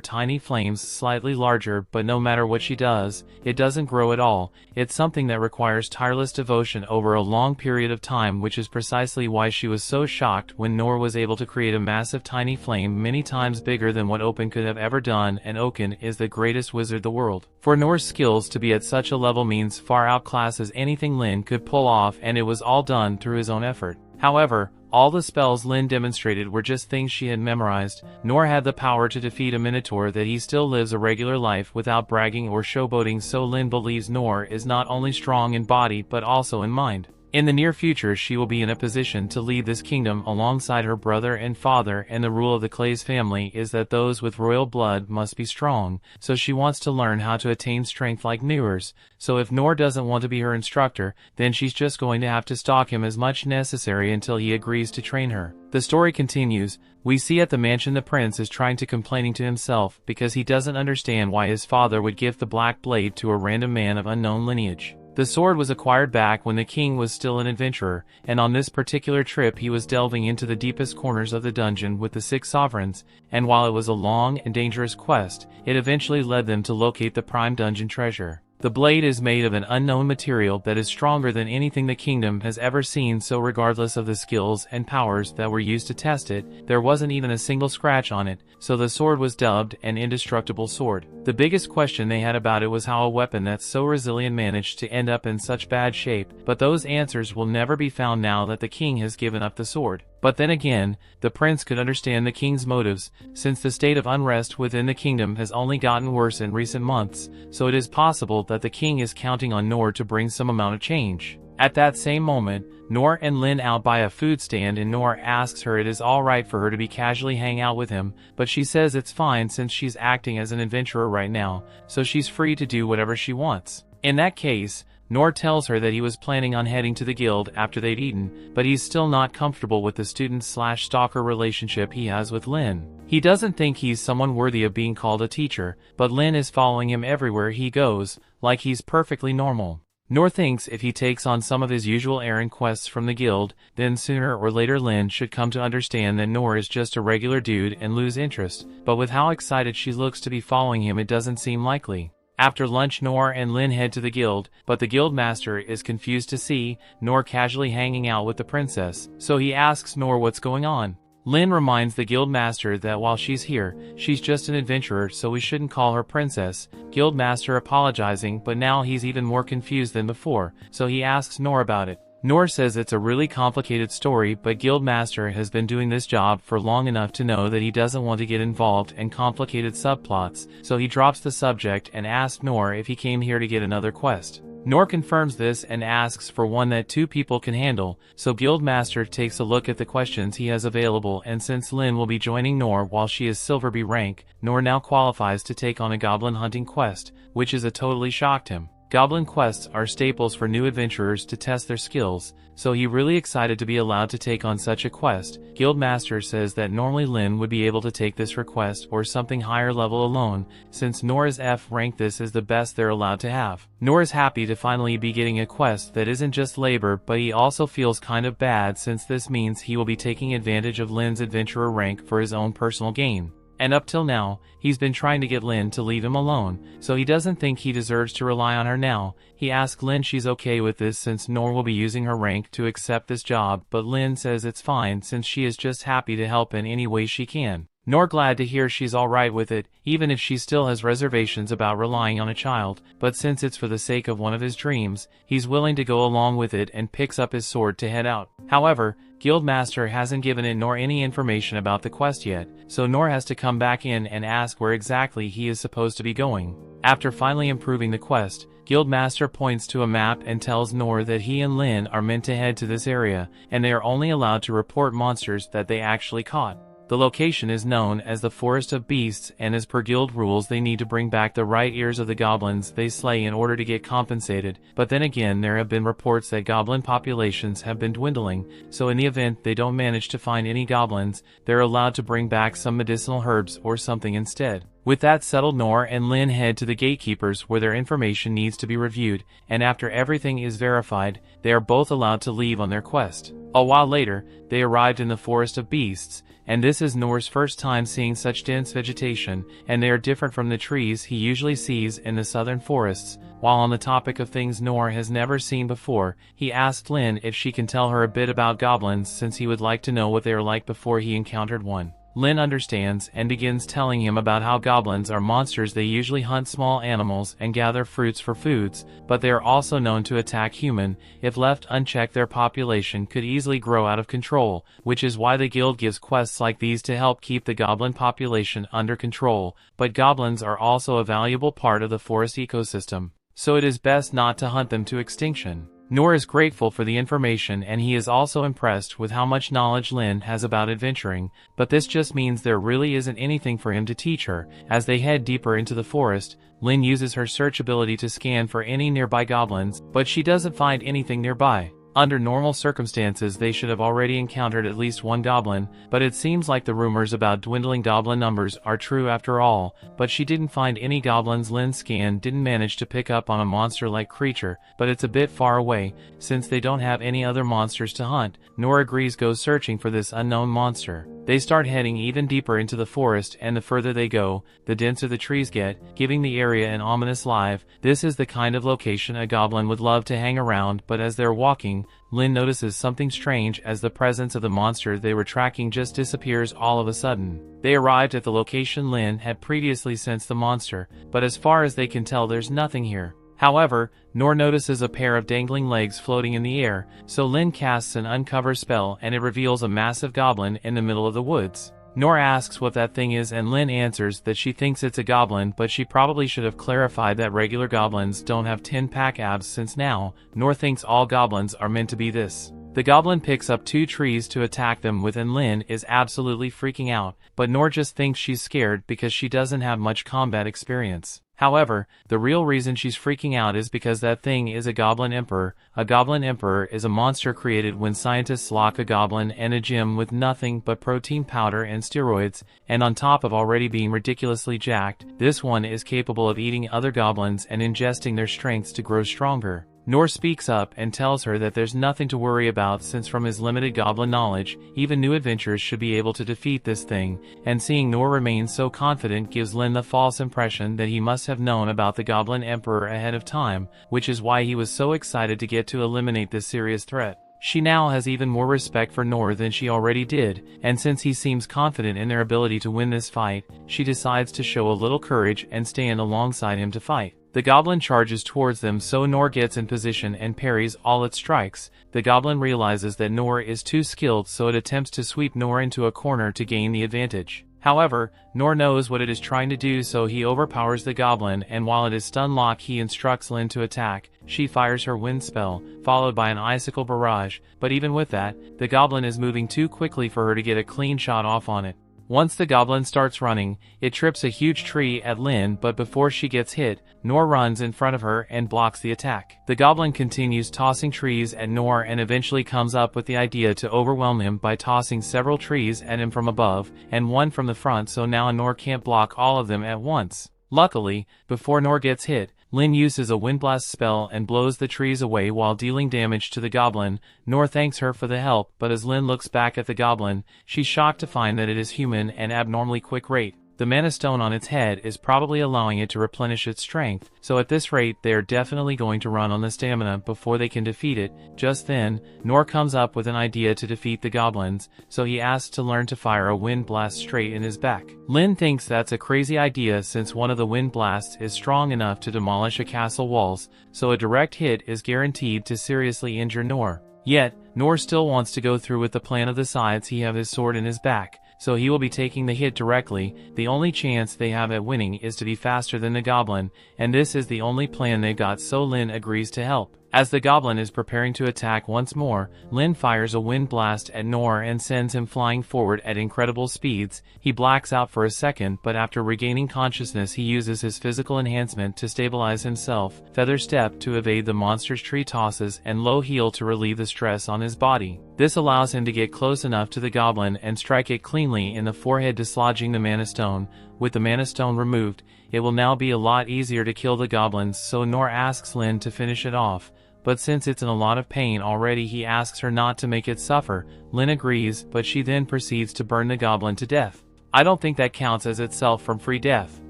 tiny flames slightly larger, but no matter what she does, it doesn't grow at all. It's something that requires tireless devotion over a long period of time, which is precisely why she was so shocked when Noor was able to create a massive tiny flame many times bigger than what Open could have ever done, and Open is the greatest wizard the world. For Noor's skills to be at such a level means far outclasses anything Lynne could pull off, and it was all done through his own effort. However, all the spells Lynne demonstrated were just things she had memorized. Noor had the power to defeat a minotaur that he still lives a regular life without bragging or showboating, so Lynne believes Noor is not only strong in body but also in mind. In the near future she will be in a position to lead this kingdom alongside her brother and father, and the rule of the Clay's family is that those with royal blood must be strong, so she wants to learn how to attain strength like Noor's. So if Noor doesn't want to be her instructor, then she's just going to have to stalk him as much necessary until he agrees to train her. The story continues. We see at the mansion the prince is trying to complaining to himself because he doesn't understand why his father would give the black blade to a random man of unknown lineage. The sword was acquired back when the king was still an adventurer, and on this particular trip he was delving into the deepest corners of the dungeon with the 6 sovereigns, and while it was a long and dangerous quest, it eventually led them to locate the prime dungeon treasure. The blade is made of an unknown material that is stronger than anything the kingdom has ever seen, so regardless of the skills and powers that were used to test it, there wasn't even a single scratch on it, so the sword was dubbed an indestructible sword. The biggest question they had about it was how a weapon that's so resilient managed to end up in such bad shape, but those answers will never be found now that the king has given up the sword. But then again, the prince could understand the king's motives, since the state of unrest within the kingdom has only gotten worse in recent months, so it is possible that the king is counting on Noor to bring some amount of change. At that same moment, Noor and Lynne out by a food stand, and Noor asks her it is alright for her to be casually hang out with him, but she says it's fine since she's acting as an adventurer right now, so she's free to do whatever she wants. In that case, Noor tells her that he was planning on heading to the guild after they'd eaten, but he's still not comfortable with the student-slash-stalker relationship he has with Lynne. He doesn't think he's someone worthy of being called a teacher, but Lynne is following him everywhere he goes, like he's perfectly normal. Noor thinks if he takes on some of his usual errand quests from the guild, then sooner or later Lynne should come to understand that Noor is just a regular dude and lose interest, but with how excited she looks to be following him, it doesn't seem likely. After lunch, Noor and Lynne head to the guild, but the guild master is confused to see Noor casually hanging out with the princess, so he asks Noor what's going on. Lynne reminds the guild master that while she's here, she's just an adventurer, so we shouldn't call her princess. Guild master apologizing, but now he's even more confused than before, so he asks Noor about it. Noor says it's a really complicated story, but Guildmaster has been doing this job for long enough to know that he doesn't want to get involved in complicated subplots, so he drops the subject and asks Noor if he came here to get another quest. Noor confirms this and asks for one that 2 people can handle, so Guildmaster takes a look at the questions he has available, and since Lynne will be joining Noor while she is Silver B rank, Noor now qualifies to take on a goblin hunting quest, which is a totally shocked him. Goblin quests are staples for new adventurers to test their skills, so he really excited to be allowed to take on such a quest. Guildmaster says that normally Lynne would be able to take this request or something higher level alone, since Noor's F rank this is the best they're allowed to have. Noor is happy to finally be getting a quest that isn't just labor, but he also feels kind of bad since this means he will be taking advantage of Lynne's adventurer rank for his own personal gain. And up till now, he's been trying to get Lynne to leave him alone, so he doesn't think he deserves to rely on her now. He asks Lynne she's okay with this since Noor will be using her rank to accept this job, but Lynne says it's fine since she is just happy to help in any way she can. Noor glad to hear she's alright with it, even if she still has reservations about relying on a child, but since it's for the sake of one of his dreams, he's willing to go along with it and picks up his sword to head out. However, Guildmaster hasn't given it Noor any information about the quest yet, so Noor has to come back in and ask where exactly he is supposed to be going. After finally improving the quest, Guildmaster points to a map and tells Noor that he and Lynne are meant to head to this area, and they are only allowed to report monsters that they actually caught. The location is known as the Forest of Beasts, and as per guild rules they need to bring back the right ears of the goblins they slay in order to get compensated, but then again there have been reports that goblin populations have been dwindling, so in the event they don't manage to find any goblins, they're allowed to bring back some medicinal herbs or something instead. With that settled, Noor and Lynne head to the gatekeepers where their information needs to be reviewed, and after everything is verified, they are both allowed to leave on their quest. A while later, they arrived in the Forest of Beasts, and this is Noor's first time seeing such dense vegetation, and they are different from the trees he usually sees in the southern forests. While on the topic of things Noor has never seen before, he asked Lynne if she can tell her a bit about goblins since he would like to know what they are like before he encountered one. Lynne understands and begins telling him about how goblins are monsters. They usually hunt small animals and gather fruits for foods, but they are also known to attack human. If left unchecked, their population could easily grow out of control, which is why the guild gives quests like these to help keep the goblin population under control. But goblins are also a valuable part of the forest ecosystem, so it is best not to hunt them to extinction. Noor is grateful for the information, and he is also impressed with how much knowledge Lynne has about adventuring, but this just means there really isn't anything for him to teach her. As they head deeper into the forest, Lynne uses her search ability to scan for any nearby goblins, but she doesn't find anything nearby. Under normal circumstances they should have already encountered at least one goblin, but it seems like the rumors about dwindling goblin numbers are true after all. But she didn't find any goblins. Lynne's scan didn't manage to pick up on a monster-like creature, but it's a bit far away, since they don't have any other monsters to hunt. Noor agrees, goes searching for this unknown monster. They start heading even deeper into the forest, and the further they go, the denser the trees get, giving the area an ominous vibe. This is the kind of location a goblin would love to hang around, but as they're walking, Lynne notices something strange as the presence of the monster they were tracking just disappears all of a sudden. They arrived at the location Lynne had previously sensed the monster, but as far as they can tell there's nothing here. However, Noor notices a pair of dangling legs floating in the air, so Lynne casts an uncover spell and it reveals a massive goblin in the middle of the woods. Noor asks what that thing is, and Lynne answers that she thinks it's a goblin, but she probably should have clarified that regular goblins don't have 10-pack abs, since now, Noor thinks all goblins are meant to be this. The goblin picks up 2 trees to attack them with, and Lynne is absolutely freaking out, but Noor just thinks she's scared because she doesn't have much combat experience. However, the real reason she's freaking out is because that thing is a Goblin Emperor. A Goblin Emperor is a monster created when scientists lock a goblin in a gym with nothing but protein powder and steroids, and on top of already being ridiculously jacked, this one is capable of eating other goblins and ingesting their strengths to grow stronger. Noor speaks up and tells her that there's nothing to worry about, since from his limited goblin knowledge, even new adventurers should be able to defeat this thing, and seeing Noor remain so confident gives Lynne the false impression that he must have known about the Goblin Emperor ahead of time, which is why he was so excited to get to eliminate this serious threat. She now has even more respect for Noor than she already did, and since he seems confident in their ability to win this fight, she decides to show a little courage and stand alongside him to fight. The goblin charges towards them, so Noor gets in position and parries all its strikes. The goblin realizes that Noor is too skilled, so it attempts to sweep Noor into a corner to gain the advantage. However, Noor knows what it is trying to do, so he overpowers the goblin, and while it is stun locked, he instructs Lynne to attack. She fires her wind spell, followed by an icicle barrage, but even with that, the goblin is moving too quickly for her to get a clean shot off on it. Once the goblin starts running, it trips a huge tree at Lynne, but before she gets hit, Noor runs in front of her and blocks the attack. The goblin continues tossing trees at Noor and eventually comes up with the idea to overwhelm him by tossing several trees at him from above, and one from the front, so now Noor can't block all of them at once. Luckily, before Noor gets hit, Lynne uses a windblast spell and blows the trees away while dealing damage to the goblin. Noor thanks her for the help, but as Lynne looks back at the goblin, she's shocked to find that it is human and abnormally quick rate. The mana stone on its head is probably allowing it to replenish its strength, so at this rate they are definitely going to run on the stamina before they can defeat it. Just then, Noor comes up with an idea to defeat the goblins, so he asks to learn to fire a wind blast straight in his back. Lynne thinks that's a crazy idea, since one of the wind blasts is strong enough to demolish a castle walls, so a direct hit is guaranteed to seriously injure Noor. Yet, Noor still wants to go through with the plan of the sides. He has his sword in his back, so he will be taking the hit directly. The only chance they have at winning is to be faster than the goblin, and this is the only plan they've got, so Lynne agrees to help. As the goblin is preparing to attack once more, Lynne fires a wind blast at Noor and sends him flying forward at incredible speeds. He blacks out for a second, but after regaining consciousness he uses his physical enhancement to stabilize himself, feather step to evade the monster's tree tosses, and low heel to relieve the stress on his body. This allows him to get close enough to the goblin and strike it cleanly in the forehead, dislodging the mana stone. With the mana stone removed, it will now be a lot easier to kill the goblins, so Noor asks Lynne to finish it off. but since it's in a lot of pain already he asks her not to make it suffer. Lynne agrees, but she then proceeds to burn the goblin to death. I don't think that counts as itself from free death.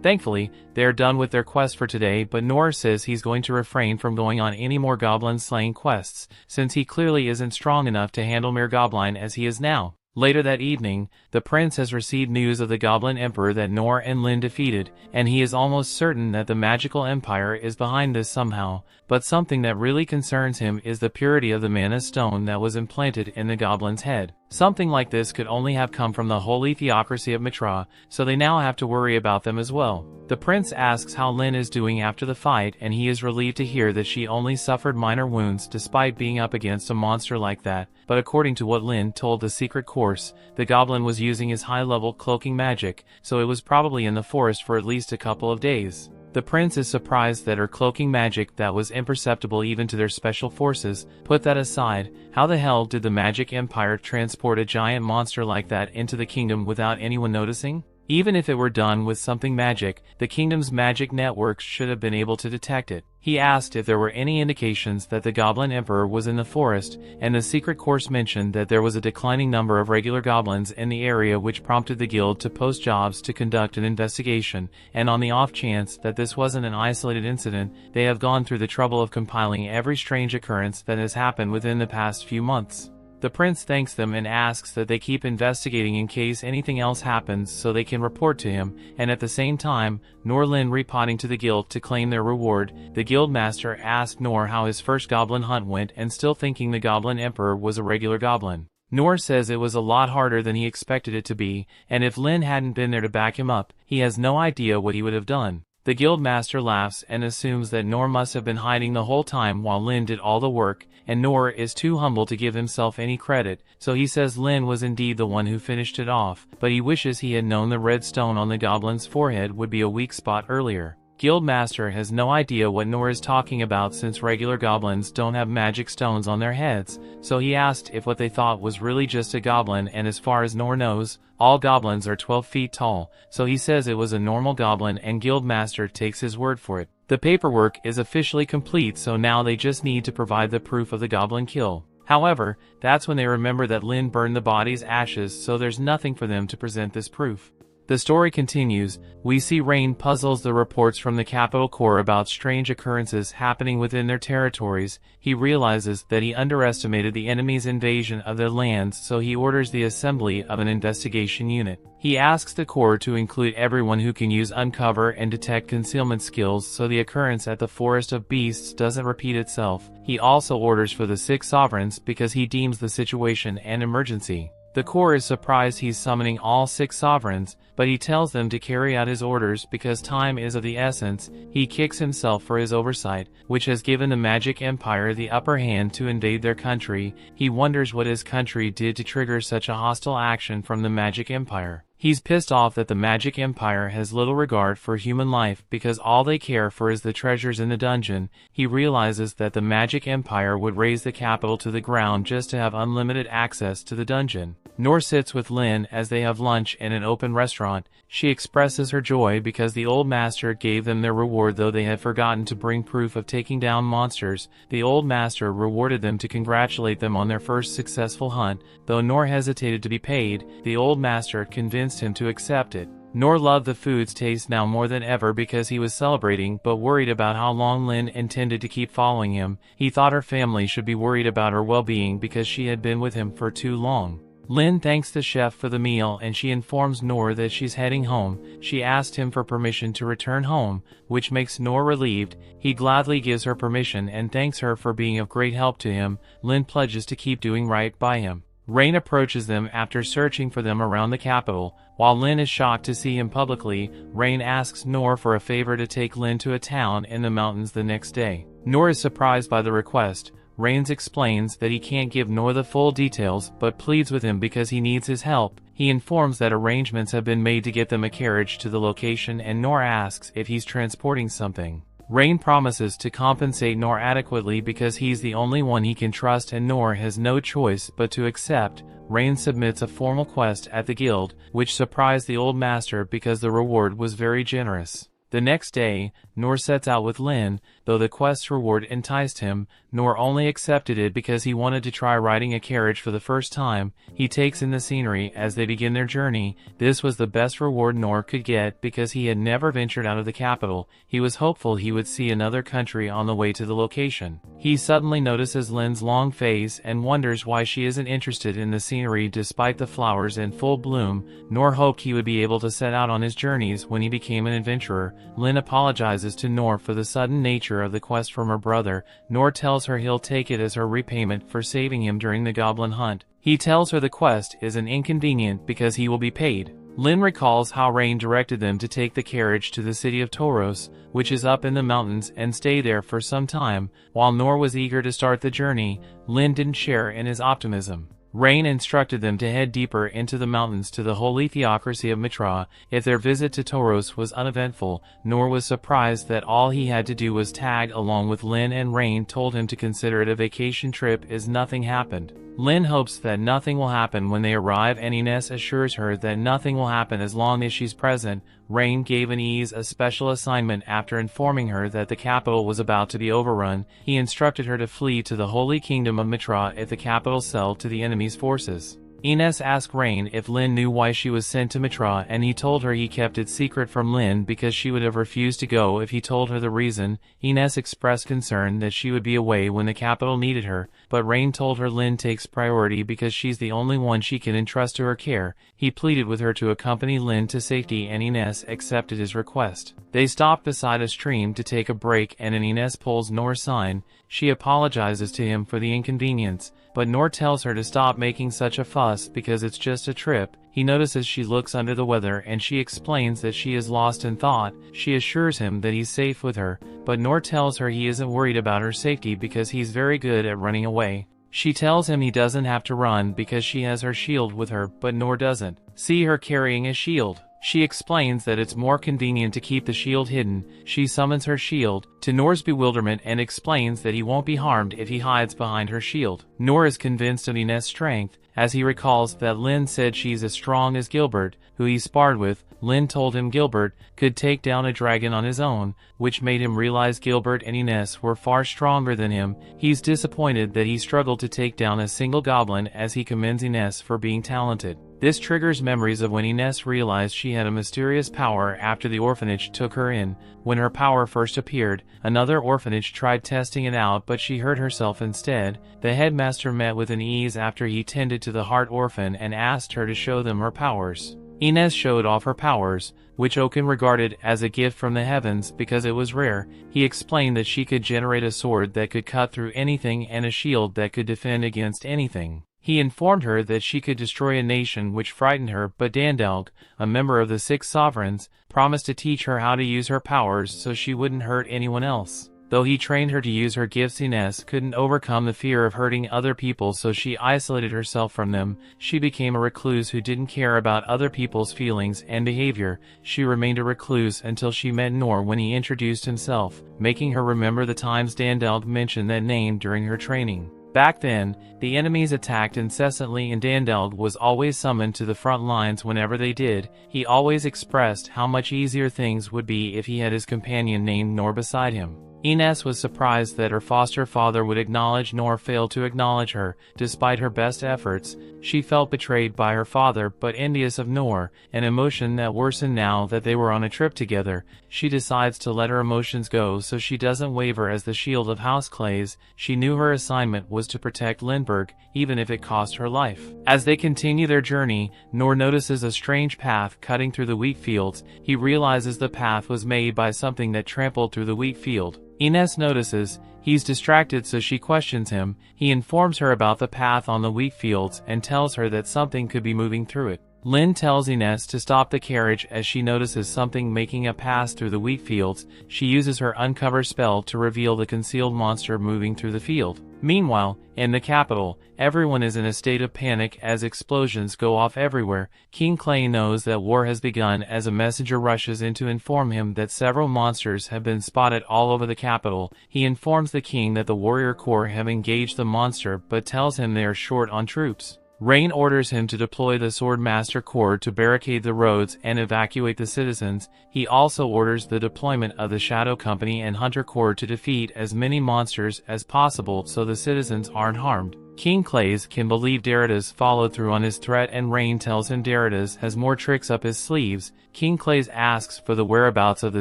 Thankfully, they are done with their quest for today, but Noor says he's going to refrain from going on any more goblin slaying quests, since he clearly isn't strong enough to handle mere goblin as he is now. Later that evening, the prince has received news of the Goblin Emperor that Noor and Lynne defeated, and he is almost certain that the magical empire is behind this somehow, but something that really concerns him is the purity of the mana stone that was implanted in the goblin's head. Something like this could only have come from the holy theocracy of Mithra, so they now have to worry about them as well. The prince asks how Lynne is doing after the fight, and he is relieved to hear that she only suffered minor wounds despite being up against a monster like that, but according to what Lynne told the secret course, the goblin was using his high-level cloaking magic, so it was probably in the forest for at least a couple of days. The prince is surprised that her cloaking magic that was imperceptible even to their special forces. Put that aside, how the hell did the magic empire transport a giant monster like that into the kingdom without anyone noticing? Even if it were done with something magic, the kingdom's magic networks should have been able to detect it. He asked if there were any indications that the Goblin Emperor was in the forest, and the secret course mentioned that there was a declining number of regular goblins in the area, which prompted the guild to post jobs to conduct an investigation, and on the off chance that this wasn't an isolated incident, they have gone through the trouble of compiling every strange occurrence that has happened within the past few months. The prince thanks them and asks that they keep investigating in case anything else happens so they can report to him, and at the same time, Noor and Lynne reporting to the guild to claim their reward. The guild master asked Noor how his first goblin hunt went, and still thinking the Goblin Emperor was a regular goblin. Noor says it was a lot harder than he expected it to be, and if Lynne hadn't been there to back him up, he has no idea what he would have done. The guild master laughs and assumes that Noor must have been hiding the whole time while Lynne did all the work, and Noor is too humble to give himself any credit, so he says Lynne was indeed the one who finished it off, but he wishes he had known the red stone on the goblin's forehead would be a weak spot earlier. Guildmaster has no idea what Noor is talking about since regular goblins don't have magic stones on their heads, so he asked if what they thought was really just a goblin, and as far as Noor knows, all goblins are 12 feet tall, so he says it was a normal goblin and Guildmaster takes his word for it. The paperwork is officially complete, so now they just need to provide the proof of the goblin kill. However, that's when they remember that Lynne burned the body's ashes, so there's nothing for them to present this proof. The story continues. We see Rain puzzles the reports from the Capital Corps about strange occurrences happening within their territories. He realizes that he underestimated the enemy's invasion of their lands, so he orders the assembly of an investigation unit. He asks the Corps to include everyone who can use uncover and detect concealment skills so the occurrence at the Forest of Beasts doesn't repeat itself. He also orders for the 6 sovereigns because he deems the situation an emergency. The Corps is surprised he's summoning all 6 sovereigns, but he tells them to carry out his orders because time is of the essence. He kicks himself for his oversight, which has given the Magic Empire the upper hand to invade their country. He wonders what his country did to trigger such a hostile action from the Magic Empire. He's pissed off that the Magic Empire has little regard for human life because all they care for is the treasures in the dungeon. He realizes that the Magic Empire would raise the capital to the ground just to have unlimited access to the dungeon. Noor sits with Lynne as they have lunch in an open restaurant. She expresses her joy because the old master gave them their reward, though they had forgotten to bring proof of taking down monsters. The old master rewarded them to congratulate them on their first successful hunt. Though Noor hesitated to be paid, the old master convinced him to accept it. Noor loved the food's taste now more than ever because he was celebrating, but worried about how long Lynne intended to keep following him. He thought her family should be worried about her well-being because she had been with him for too long. Lynne thanks the chef for the meal and she informs Noor that she's heading home. She asked him for permission to return home, which makes Noor relieved. He gladly gives her permission and thanks her for being of great help to him. Lynne pledges to keep doing right by him. Rain approaches them after searching for them around the capital. While Lynne is shocked to see him publicly, Rain asks Noor for a favor to take Lynne to a town in the mountains the next day. Noor is surprised by the request. Rains explains that he can't give Noor the full details, but pleads with him because he needs his help. He informs that arrangements have been made to get them a carriage to the location, and Noor asks if he's transporting something. Rain promises to compensate Noor adequately because he's the only one he can trust, and Noor has no choice but to accept. Rain submits a formal quest at the guild, which surprised the old master because the reward was very generous. The next day, Noor sets out with Lynne. Though the quest's reward enticed him, Noor only accepted it because he wanted to try riding a carriage for the first time. He takes in the scenery as they begin their journey. This was the best reward Noor could get because he had never ventured out of the capital. He was hopeful he would see another country on the way to the location. He suddenly notices Lynne's long face and wonders why she isn't interested in the scenery despite the flowers in full bloom. Noor hoped he would be able to set out on his journeys when he became an adventurer. Lynne apologizes to Noor for the sudden nature of the quest from her brother. Noor tells her he'll take it as her repayment for saving him during the goblin hunt. He tells her the quest is an inconvenient because he will be paid. Lynne recalls how Rain directed them to take the carriage to the city of Tauros, which is up in the mountains, and stay there for some time. While Noor was eager to start the journey, Lynne didn't share in his optimism. Rain instructed them to head deeper into the mountains to the holy theocracy of Mithra. If their visit to Tauros was uneventful, Noor was surprised that all he had to do was tag along with Lynne, and Rain told him to consider it a vacation trip as nothing happened. Lynne hopes that nothing will happen when they arrive, and Ines assures her that nothing will happen as long as she's present. Rain gave Ines a special assignment after informing her that the capital was about to be overrun. He instructed her to flee to the holy kingdom of Mithra if the capital fell to the enemy's forces. Ines asked Rain if Lynne knew why she was sent to Mithra, and he told her he kept it secret from Lynne because she would have refused to go if he told her the reason. Ines expressed concern that she would be away when the capital needed her, but Rain told her Lynne takes priority because she's the only one she can entrust to her care. He pleaded with her to accompany Lynne to safety, and Ines accepted his request. They stopped beside a stream to take a break, and Ines pulls Noor's sign. She apologizes to him for the inconvenience, but Noor tells her to stop making such a fuss because it's just a trip. He notices she looks under the weather, and she explains that she is lost in thought. She assures him that he's safe with her, but Noor tells her he isn't worried about her safety because he's very good at running away. She tells him he doesn't have to run because she has her shield with her, but Noor doesn't see her carrying a shield. She explains that it's more convenient to keep the shield hidden. She summons her shield, to Noor's bewilderment, and explains that he won't be harmed if he hides behind her shield. Noor is convinced of Ines' strength, as he recalls that Lynne said she's as strong as Gilbert, who he sparred with. Lynne told him Gilbert could take down a dragon on his own, which made him realize Gilbert and Ines were far stronger than him. He's disappointed that he struggled to take down a single goblin, as he commends Ines for being talented. This triggers memories of when Ines realized she had a mysterious power after the orphanage took her in. When her power first appeared, another orphanage tried testing it out, but she hurt herself instead. The headmaster met with Ines after he tended to the heart orphan and asked her to show them her powers. Ines showed off her powers, which Oaken regarded as a gift from the heavens because it was rare. He explained that she could generate a sword that could cut through anything and a shield that could defend against anything. He informed her that she could destroy a nation, which frightened her, but Dandalg, a member of the Six Sovereigns, promised to teach her how to use her powers so she wouldn't hurt anyone else. Though he trained her to use her gifts, Ines couldn't overcome the fear of hurting other people, so she isolated herself from them. She became a recluse who didn't care about other people's feelings and behavior. She remained a recluse until she met Noor when he introduced himself, making her remember the times Dandalg mentioned that name during her training. Back then, the enemies attacked incessantly, and Dandalg was always summoned to the front lines whenever they did. He always expressed how much easier things would be if he had his companion named Noor beside him. Ines was surprised that her foster father would acknowledge Noor failed to acknowledge her. Despite her best efforts, she felt betrayed by her father, but envious of Noor, an emotion that worsened now that they were on a trip together. She decides to let her emotions go so she doesn't waver as the shield of House Clays. She knew her assignment was to protect Lindbergh, even if it cost her life. As they continue their journey, Noor notices a strange path cutting through the wheat fields. He realizes the path was made by something that trampled through the wheat field. Ines notices he's distracted, so she questions him. He informs her about the path on the wheat fields and tells her that something could be moving through it. Lynne tells Ines to stop the carriage as she notices something making a pass through the wheat fields. She uses her uncover spell to reveal the concealed monster moving through the field. Meanwhile, in the capital, everyone is in a state of panic as explosions go off everywhere. King Clay knows that war has begun as a messenger rushes in to inform him that several monsters have been spotted all over the capital. He informs the king that the warrior corps have engaged the monster, but tells him they are short on troops. Rain orders him to deploy the Swordmaster Corps to barricade the roads and evacuate the citizens. He also orders the deployment of the Shadow Company and Hunter Corps to defeat as many monsters as possible so the citizens aren't harmed. King Clays can believe Darida's followed through on his threat, and Rain tells him Darida's has more tricks up his sleeves. King Clays asks for the whereabouts of the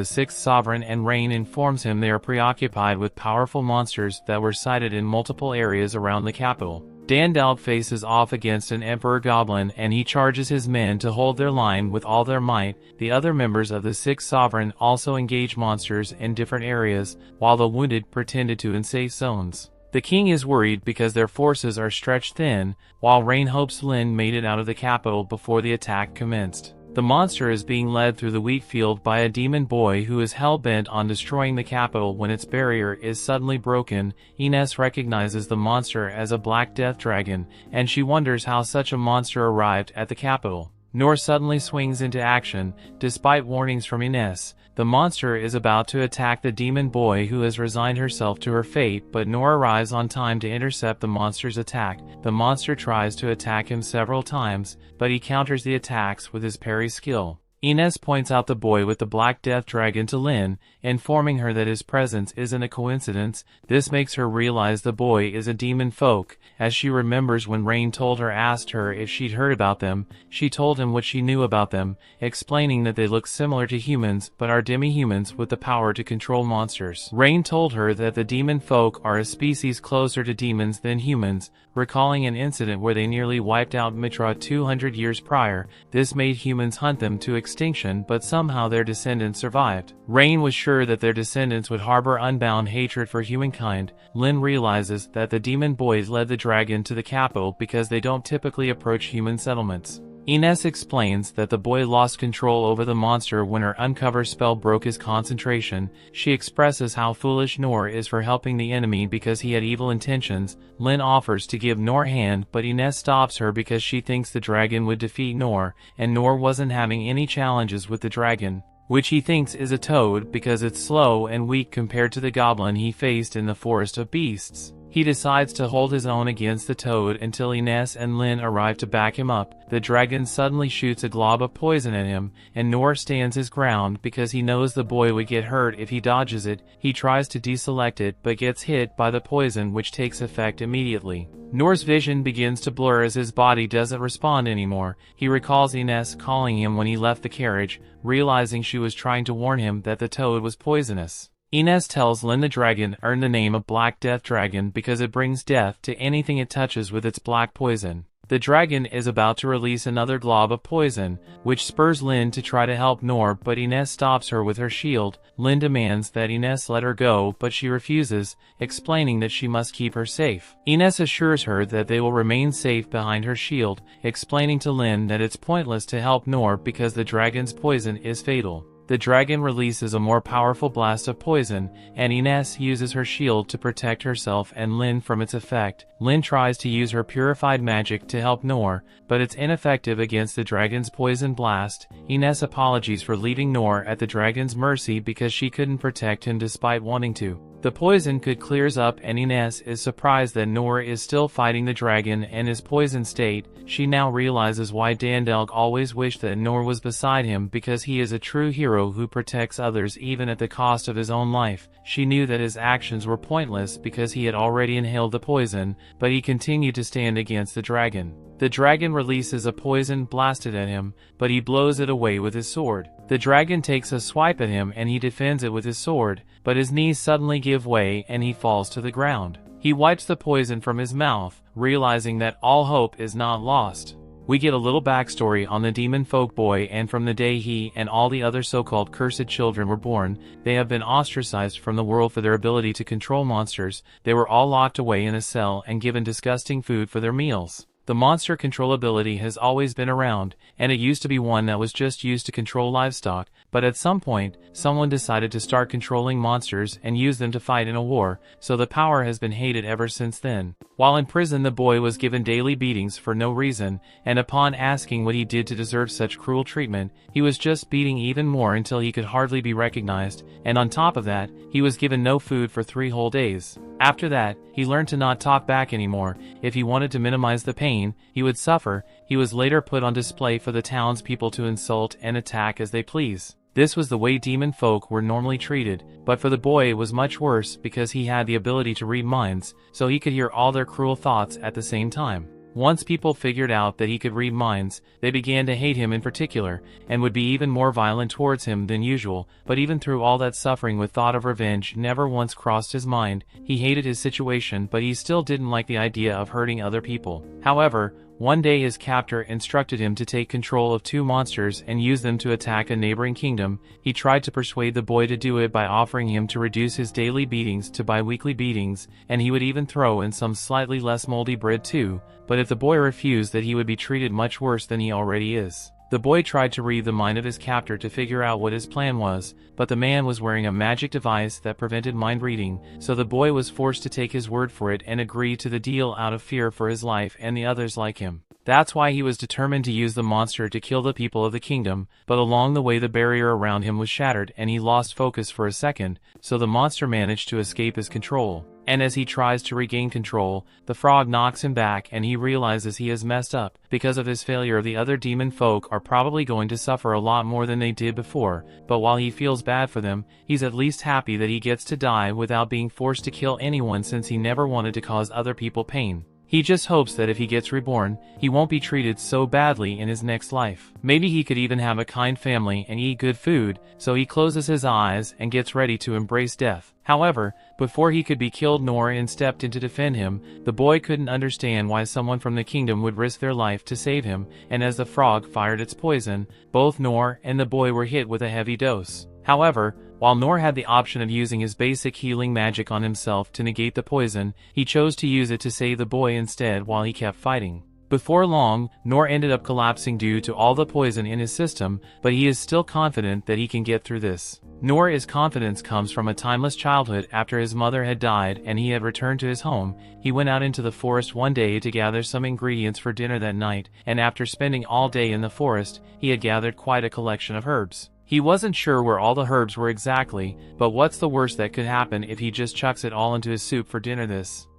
6th Sovereign, and Rain informs him they are preoccupied with powerful monsters that were sighted in multiple areas around the capital. Dandalg faces off against an Emperor Goblin, and he charges his men to hold their line with all their might. The other members of the 6th Sovereign also engage monsters in different areas, while the wounded pretended to in safe zones. The king is worried because their forces are stretched thin, while Rain hopes Lynne made it out of the capital before the attack commenced. The monster is being led through the wheat field by a demon boy who is hell-bent on destroying the capital when its barrier is suddenly broken. Ines recognizes the monster as a Black Death Dragon, and she wonders how such a monster arrived at the capital. Noor suddenly swings into action, despite warnings from Ines. The monster is about to attack the demon boy who has resigned herself to her fate, but Noor arrives on time to intercept the monster's attack. The monster tries to attack him several times, but he counters the attacks with his parry skill. Ines points out the boy with the Black Death Dragon to Lynne, informing her that his presence isn't a coincidence. This makes her realize the boy is a Demonfolk, as she remembers when Rain asked her if she'd heard about them. She told him what she knew about them, explaining that they look similar to humans but are demi-humans with the power to control monsters. Rain told her that the Demonfolk are a species closer to demons than humans, recalling an incident where they nearly wiped out Mithra 200 years prior. This made humans hunt them to extinction, but somehow their descendants survived. Rain was sure that their descendants would harbor unbound hatred for humankind. Lynne realizes that the demon boys led the dragon to the capital because they don't typically approach human settlements. Ines explains that the boy lost control over the monster when her uncover spell broke his concentration. She expresses how foolish Noor is for helping the enemy because he had evil intentions. Lynne offers to give Noor a hand, but Ines stops her because she thinks the dragon would defeat Noor, and Noor wasn't having any challenges with the dragon, which he thinks is a toad because it's slow and weak compared to the goblin he faced in the Forest of Beasts. He decides to hold his own against the toad until Ines and Lynne arrive to back him up. The dragon suddenly shoots a glob of poison at him, and Noor stands his ground because he knows the boy would get hurt if he dodges it. He tries to deselect it but gets hit by the poison, which takes effect immediately. Noor's vision begins to blur as his body doesn't respond anymore. He recalls Ines calling him when he left the carriage, realizing she was trying to warn him that the toad was poisonous. Ines tells Lynne the dragon earned the name of Black Death Dragon because it brings death to anything it touches with its black poison. The dragon is about to release another glob of poison, which spurs Lynne to try to help Noor, but Ines stops her with her shield. Lynne demands that Ines let her go, but she refuses, explaining that she must keep her safe. Ines assures her that they will remain safe behind her shield, explaining to Lynne that it's pointless to help Noor because the dragon's poison is fatal. The dragon releases a more powerful blast of poison, and Ines uses her shield to protect herself and Lynne from its effect. Lynne tries to use her purified magic to help Noor, but it's ineffective against the dragon's poison blast. Ines apologies for leaving Noor at the dragon's mercy because she couldn't protect him despite wanting to. The poison clears up, and Ines is surprised that Noor is still fighting the dragon in his poison state. She now realizes why Dandalg always wished that Noor was beside him, because he is a true hero who protects others even at the cost of his own life. She knew that his actions were pointless because he had already inhaled the poison, but he continued to stand against the dragon. The dragon releases a poison blasted at him, but he blows it away with his sword. The dragon takes a swipe at him and he defends it with his sword, but his knees suddenly give way and he falls to the ground. He wipes the poison from his mouth, realizing that all hope is not lost. We get a little backstory on the Demonfolk boy, and from the day he and all the other so-called cursed children were born, they have been ostracized from the world for their ability to control monsters. They were all locked away in a cell and given disgusting food for their meals. The monster control ability has always been around, and it used to be one that was just used to control livestock, but at some point, someone decided to start controlling monsters and use them to fight in a war, so the power has been hated ever since then. While in prison, the boy was given daily beatings for no reason, and upon asking what he did to deserve such cruel treatment, he was just beating even more until he could hardly be recognized, and on top of that, he was given no food for 3 whole days. After that, he learned to not talk back anymore. If he wanted to minimize the pain he would suffer, he was later put on display for the townspeople to insult and attack as they please. This was the way Demonfolk were normally treated, but for the boy it was much worse because he had the ability to read minds, so he could hear all their cruel thoughts at the same time. Once people figured out that he could read minds, they began to hate him in particular, and would be even more violent towards him than usual, but even through all that suffering, with thought of revenge never once crossed his mind. He hated his situation, but he still didn't like the idea of hurting other people. However, one day his captor instructed him to take control of 2 monsters and use them to attack a neighboring kingdom. He tried to persuade the boy to do it by offering him to reduce his daily beatings to bi-weekly beatings, and he would even throw in some slightly less moldy bread too, but if the boy refused, that he would be treated much worse than he already is. The boy tried to read the mind of his captor to figure out what his plan was, but the man was wearing a magic device that prevented mind reading, so the boy was forced to take his word for it and agree to the deal out of fear for his life and the others like him. That's why he was determined to use the monster to kill the people of the kingdom, but along the way the barrier around him was shattered and he lost focus for a second, so the monster managed to escape his control. And as he tries to regain control, the frog knocks him back and he realizes he has messed up. Because of his failure, the other Demonfolk are probably going to suffer a lot more than they did before, but while he feels bad for them, he's at least happy that he gets to die without being forced to kill anyone, since he never wanted to cause other people pain. He just hopes that if he gets reborn, he won't be treated so badly in his next life. Maybe he could even have a kind family and eat good food, so he closes his eyes and gets ready to embrace death. However, before he could be killed, Noor stepped in to defend him. The boy couldn't understand why someone from the kingdom would risk their life to save him, and as the frog fired its poison, both Noor and the boy were hit with a heavy dose. However, while Noor had the option of using his basic healing magic on himself to negate the poison, he chose to use it to save the boy instead while he kept fighting. Before long, Noor ended up collapsing due to all the poison in his system, but he is still confident that he can get through this. Noor's confidence comes from a timeless childhood. After his mother had died and he had returned to his home, he went out into the forest one day to gather some ingredients for dinner that night, and after spending all day in the forest, he had gathered quite a collection of herbs. He wasn't sure where all the herbs were exactly, but what's the worst that could happen if he just chucks it all into his soup for dinner?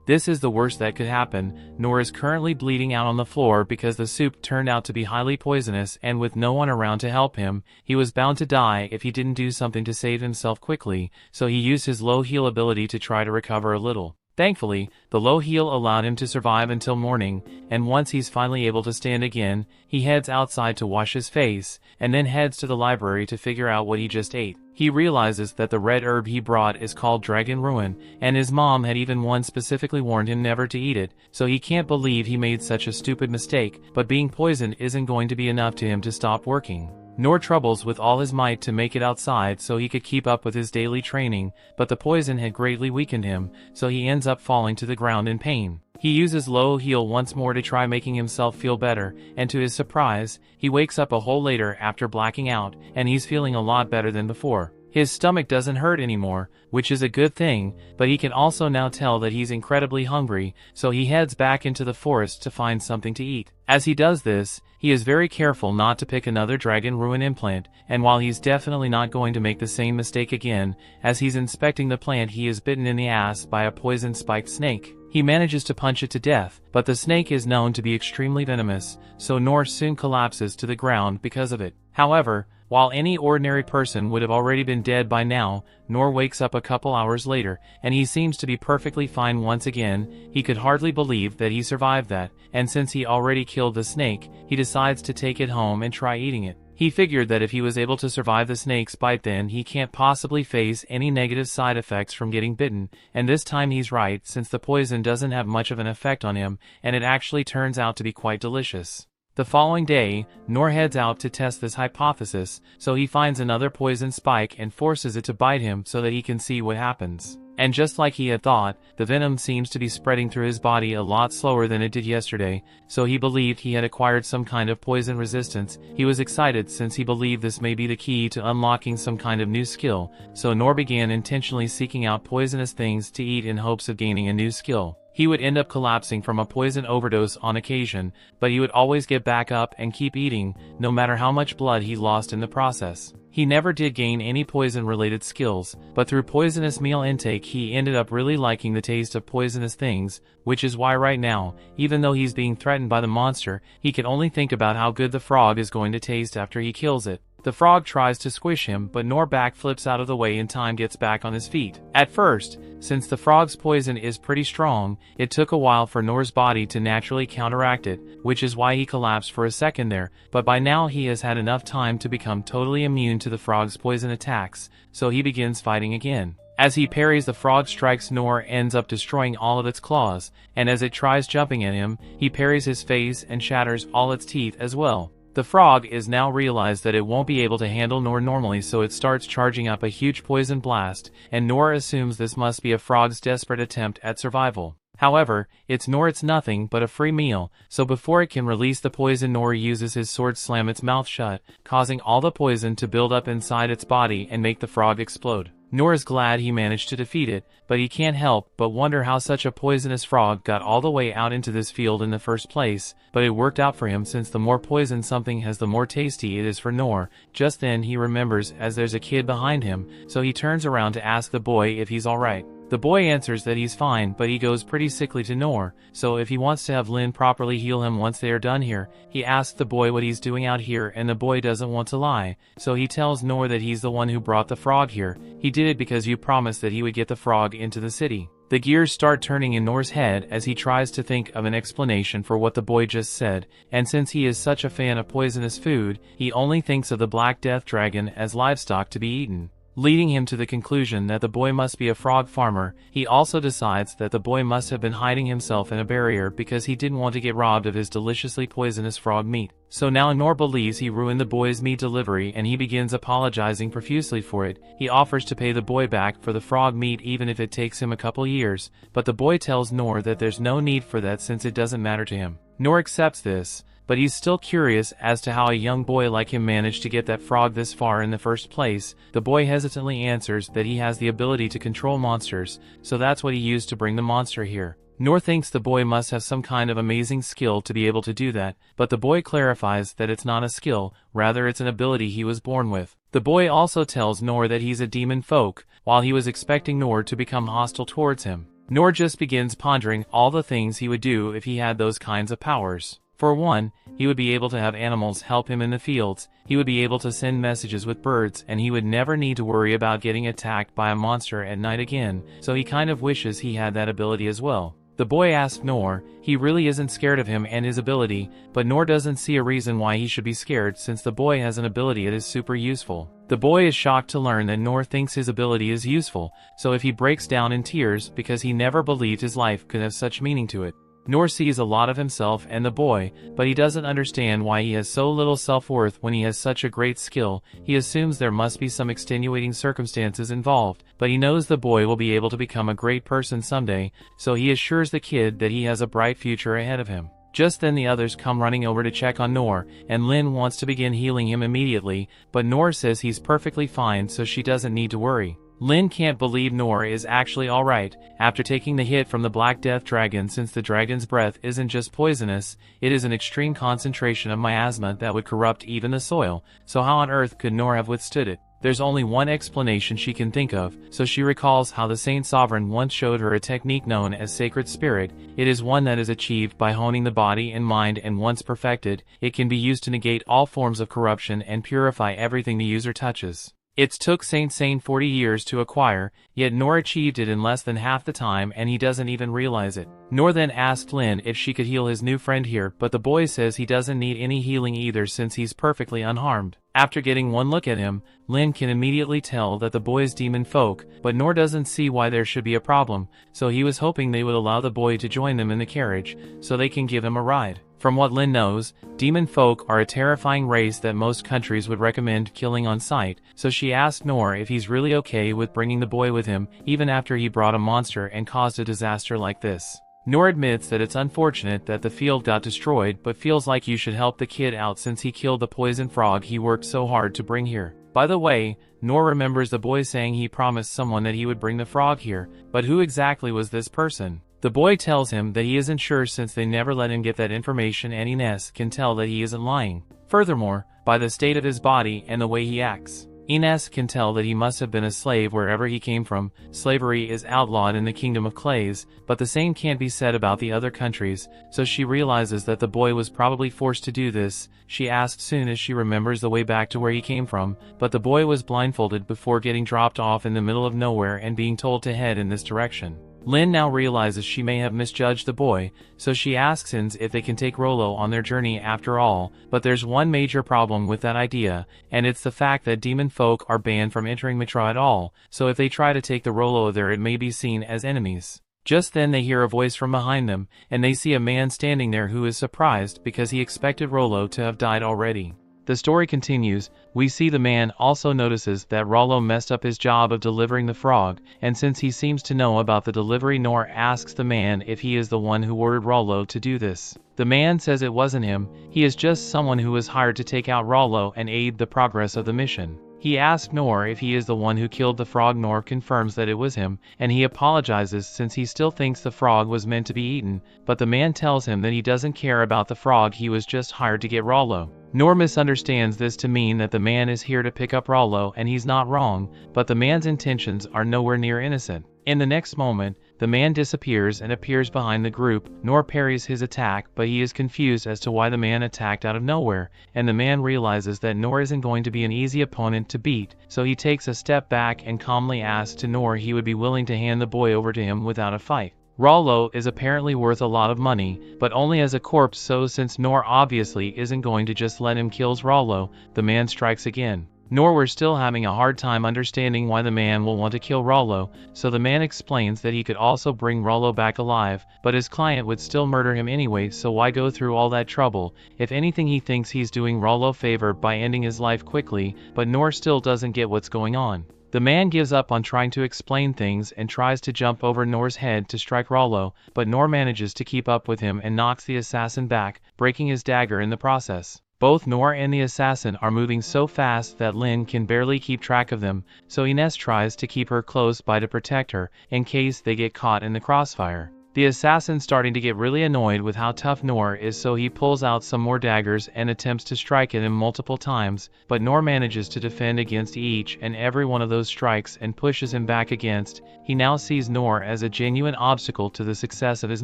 This is the worst that could happen. Noor is currently bleeding out on the floor because the soup turned out to be highly poisonous, and with no one around to help him, he was bound to die if he didn't do something to save himself quickly, so he used his low heal ability to try to recover a little. Thankfully, the low heal allowed him to survive until morning, and once he's finally able to stand again, he heads outside to wash his face, and then heads to the library to figure out what he just ate. He realizes that the red herb he brought is called Dragon Ruin, and his mom had even once specifically warned him never to eat it, so he can't believe he made such a stupid mistake, but being poisoned isn't going to be enough to him to stop working. Noor troubles with all his might to make it outside so he could keep up with his daily training, but the poison had greatly weakened him, so he ends up falling to the ground in pain. He uses low heal once more to try making himself feel better, and to his surprise, he wakes up a hole later after blacking out, and he's feeling a lot better than before. His stomach doesn't hurt anymore, which is a good thing, but he can also now tell that he's incredibly hungry, so he heads back into the forest to find something to eat. As he does this, he is very careful not to pick another Dragon Ruin implant, and while he's definitely not going to make the same mistake again, as he's inspecting the plant, he is bitten in the ass by a poison-spiked snake. He manages to punch it to death, but the snake is known to be extremely venomous, so Noor soon collapses to the ground because of it. However, while any ordinary person would have already been dead by now, Noor wakes up a couple hours later, and he seems to be perfectly fine once again. He could hardly believe that he survived that, and since he already killed the snake, he decides to take it home and try eating it. He figured that if he was able to survive the snake's bite, then he can't possibly face any negative side effects from getting bitten, and this time he's right, since the poison doesn't have much of an effect on him, and it actually turns out to be quite delicious. The following day, Noor heads out to test this hypothesis, so he finds another poison spike and forces it to bite him so that he can see what happens. And just like he had thought, the venom seems to be spreading through his body a lot slower than it did yesterday, so he believed he had acquired some kind of poison resistance. He was excited since he believed this may be the key to unlocking some kind of new skill, so Noor began intentionally seeking out poisonous things to eat in hopes of gaining a new skill. He would end up collapsing from a poison overdose on occasion, but he would always get back up and keep eating, no matter how much blood he lost in the process. He never did gain any poison-related skills, but through poisonous meal intake he ended up really liking the taste of poisonous things, which is why right now, even though he's being threatened by the monster, he can only think about how good the frog is going to taste after he kills it. The frog tries to squish him, but Noor backflips out of the way in time, gets back on his feet. At first, since the frog's poison is pretty strong, it took a while for Noor's body to naturally counteract it, which is why he collapsed for a second there, but by now he has had enough time to become totally immune to the frog's poison attacks, so he begins fighting again. As he parries the frog strikes, Noor ends up destroying all of its claws, and as it tries jumping at him, he parries his face and shatters all its teeth as well. The frog is now realized that it won't be able to handle Noor normally, so it starts charging up a huge poison blast, and Noor assumes this must be a frog's desperate attempt at survival. However, it's nothing but a free meal, so before it can release the poison, Noor uses his sword to slam its mouth shut, causing all the poison to build up inside its body and make the frog explode. Noor is glad he managed to defeat it, but he can't help but wonder how such a poisonous frog got all the way out into this field in the first place, but it worked out for him since the more poison something has, the more tasty it is for Noor. Just then he remembers as there's a kid behind him, so he turns around to ask the boy if he's alright. The boy answers that he's fine, but he goes pretty sickly to Noor, so if he wants to have Lynne properly heal him once they are done here, he asks the boy what he's doing out here, and the boy doesn't want to lie, so he tells Noor that he's the one who brought the frog here. He did it because you promised that he would get the frog into the city. The gears start turning in Noor's head as he tries to think of an explanation for what the boy just said, and since he is such a fan of poisonous food, he only thinks of the Black Death Dragon as livestock to be eaten, leading him to the conclusion that the boy must be a frog farmer. He also decides that the boy must have been hiding himself in a barrier because he didn't want to get robbed of his deliciously poisonous frog meat. So now Noor believes he ruined the boy's meat delivery, and he begins apologizing profusely for it. He offers to pay the boy back for the frog meat even if it takes him a couple years, but the boy tells Noor that there's no need for that since it doesn't matter to him. Noor accepts this, but he's still curious as to how a young boy like him managed to get that frog this far in the first place. The boy hesitantly answers that he has the ability to control monsters, so that's what he used to bring the monster here. Noor thinks the boy must have some kind of amazing skill to be able to do that, but the boy clarifies that it's not a skill, rather it's an ability he was born with. The boy also tells Noor that he's a Demonfolk, while he was expecting Noor to become hostile towards him. Noor just begins pondering all the things he would do if he had those kinds of powers. For one, he would be able to have animals help him in the fields, he would be able to send messages with birds, and he would never need to worry about getting attacked by a monster at night again, so he kind of wishes he had that ability as well. The boy asks Noor, he really isn't scared of him and his ability, but Noor doesn't see a reason why he should be scared since the boy has an ability that is super useful. The boy is shocked to learn that Noor thinks his ability is useful, so if he breaks down in tears because he never believed his life could have such meaning to it. Noor sees a lot of himself and the boy, but he doesn't understand why he has so little self-worth when he has such a great skill. He assumes there must be some extenuating circumstances involved, but he knows the boy will be able to become a great person someday, so he assures the kid that he has a bright future ahead of him. Just then the others come running over to check on Noor, and Lynne wants to begin healing him immediately, but Noor says he's perfectly fine, so she doesn't need to worry. Lynne can't believe Noor is actually alright after taking the hit from the Black Death Dragon, since the dragon's breath isn't just poisonous, it is an extreme concentration of miasma that would corrupt even the soil, so how on earth could Noor have withstood it? There's only one explanation she can think of, so she recalls how the Saint Sovereign once showed her a technique known as Sacred Spirit. It is one that is achieved by honing the body and mind, and once perfected, it can be used to negate all forms of corruption and purify everything the user touches. It took Saint 40 years to acquire, yet Noor achieved it in less than half the time and he doesn't even realize it. Noor then asked Lynne if she could heal his new friend here, but the boy says he doesn't need any healing either since he's perfectly unharmed. After getting one look at him, Lynne can immediately tell that the boy is Demonfolk, but Noor doesn't see why there should be a problem, so he was hoping they would allow the boy to join them in the carriage, so they can give him a ride. From what Lynne knows, Demonfolk are a terrifying race that most countries would recommend killing on sight, so she asked Noor if he's really okay with bringing the boy with him, even after he brought a monster and caused a disaster like this. Noor admits that it's unfortunate that the field got destroyed, but feels like you should help the kid out since he killed the poison frog he worked so hard to bring here. By the way, Noor remembers the boy saying he promised someone that he would bring the frog here, but who exactly was this person? The boy tells him that he isn't sure since they never let him get that information, and Ines can tell that he isn't lying. Furthermore, by the state of his body and the way he acts, Ines can tell that he must have been a slave wherever he came from. Slavery is outlawed in the Kingdom of Clays, but the same can't be said about the other countries, so she realizes that the boy was probably forced to do this. She asks soon as she remembers the way back to where he came from, but the boy was blindfolded before getting dropped off in the middle of nowhere and being told to head in this direction. Lynne now realizes she may have misjudged the boy, so she asks Ines if they can take Rolo on their journey after all, but there's one major problem with that idea, and it's the fact that Demonfolk are banned from entering Mithra at all, so if they try to take the Rolo there it may be seen as enemies. Just then they hear a voice from behind them, and they see a man standing there who is surprised because he expected Rolo to have died already. The story continues. We see the man also notices that Rolo messed up his job of delivering the frog, and since he seems to know about the delivery, Noor asks the man if he is the one who ordered Rolo to do this. The man says it wasn't him, he is just someone who was hired to take out Rolo and aid the progress of the mission. He asks Noor if he is the one who killed the frog. Noor confirms that it was him, and he apologizes since he still thinks the frog was meant to be eaten, but the man tells him that he doesn't care about the frog, he was just hired to get Rolo. Noor misunderstands this to mean that the man is here to pick up Rolo, and he's not wrong, but the man's intentions are nowhere near innocent. In the next moment, the man disappears and appears behind the group. Noor parries his attack, but he is confused as to why the man attacked out of nowhere, and the man realizes that Noor isn't going to be an easy opponent to beat, so he takes a step back and calmly asks to Noor he would be willing to hand the boy over to him without a fight. Rolo is apparently worth a lot of money, but only as a corpse, so since Noor obviously isn't going to just let him kill Rolo, the man strikes again. Noor were still having a hard time understanding why the man will want to kill Rolo, so the man explains that he could also bring Rolo back alive, but his client would still murder him anyway, so why go through all that trouble? If anything, he thinks he's doing Rolo a favor by ending his life quickly, but Noor still doesn't get what's going on. The man gives up on trying to explain things and tries to jump over Noor's head to strike Rolo, but Noor manages to keep up with him and knocks the assassin back, breaking his dagger in the process. Both Noor and the assassin are moving so fast that Lynne can barely keep track of them, so Ines tries to keep her close by to protect her, in case they get caught in the crossfire. The assassin's starting to get really annoyed with how tough Noor is, so he pulls out some more daggers and attempts to strike at him multiple times, but Noor manages to defend against each and every one of those strikes and pushes him back against. He now sees Noor as a genuine obstacle to the success of his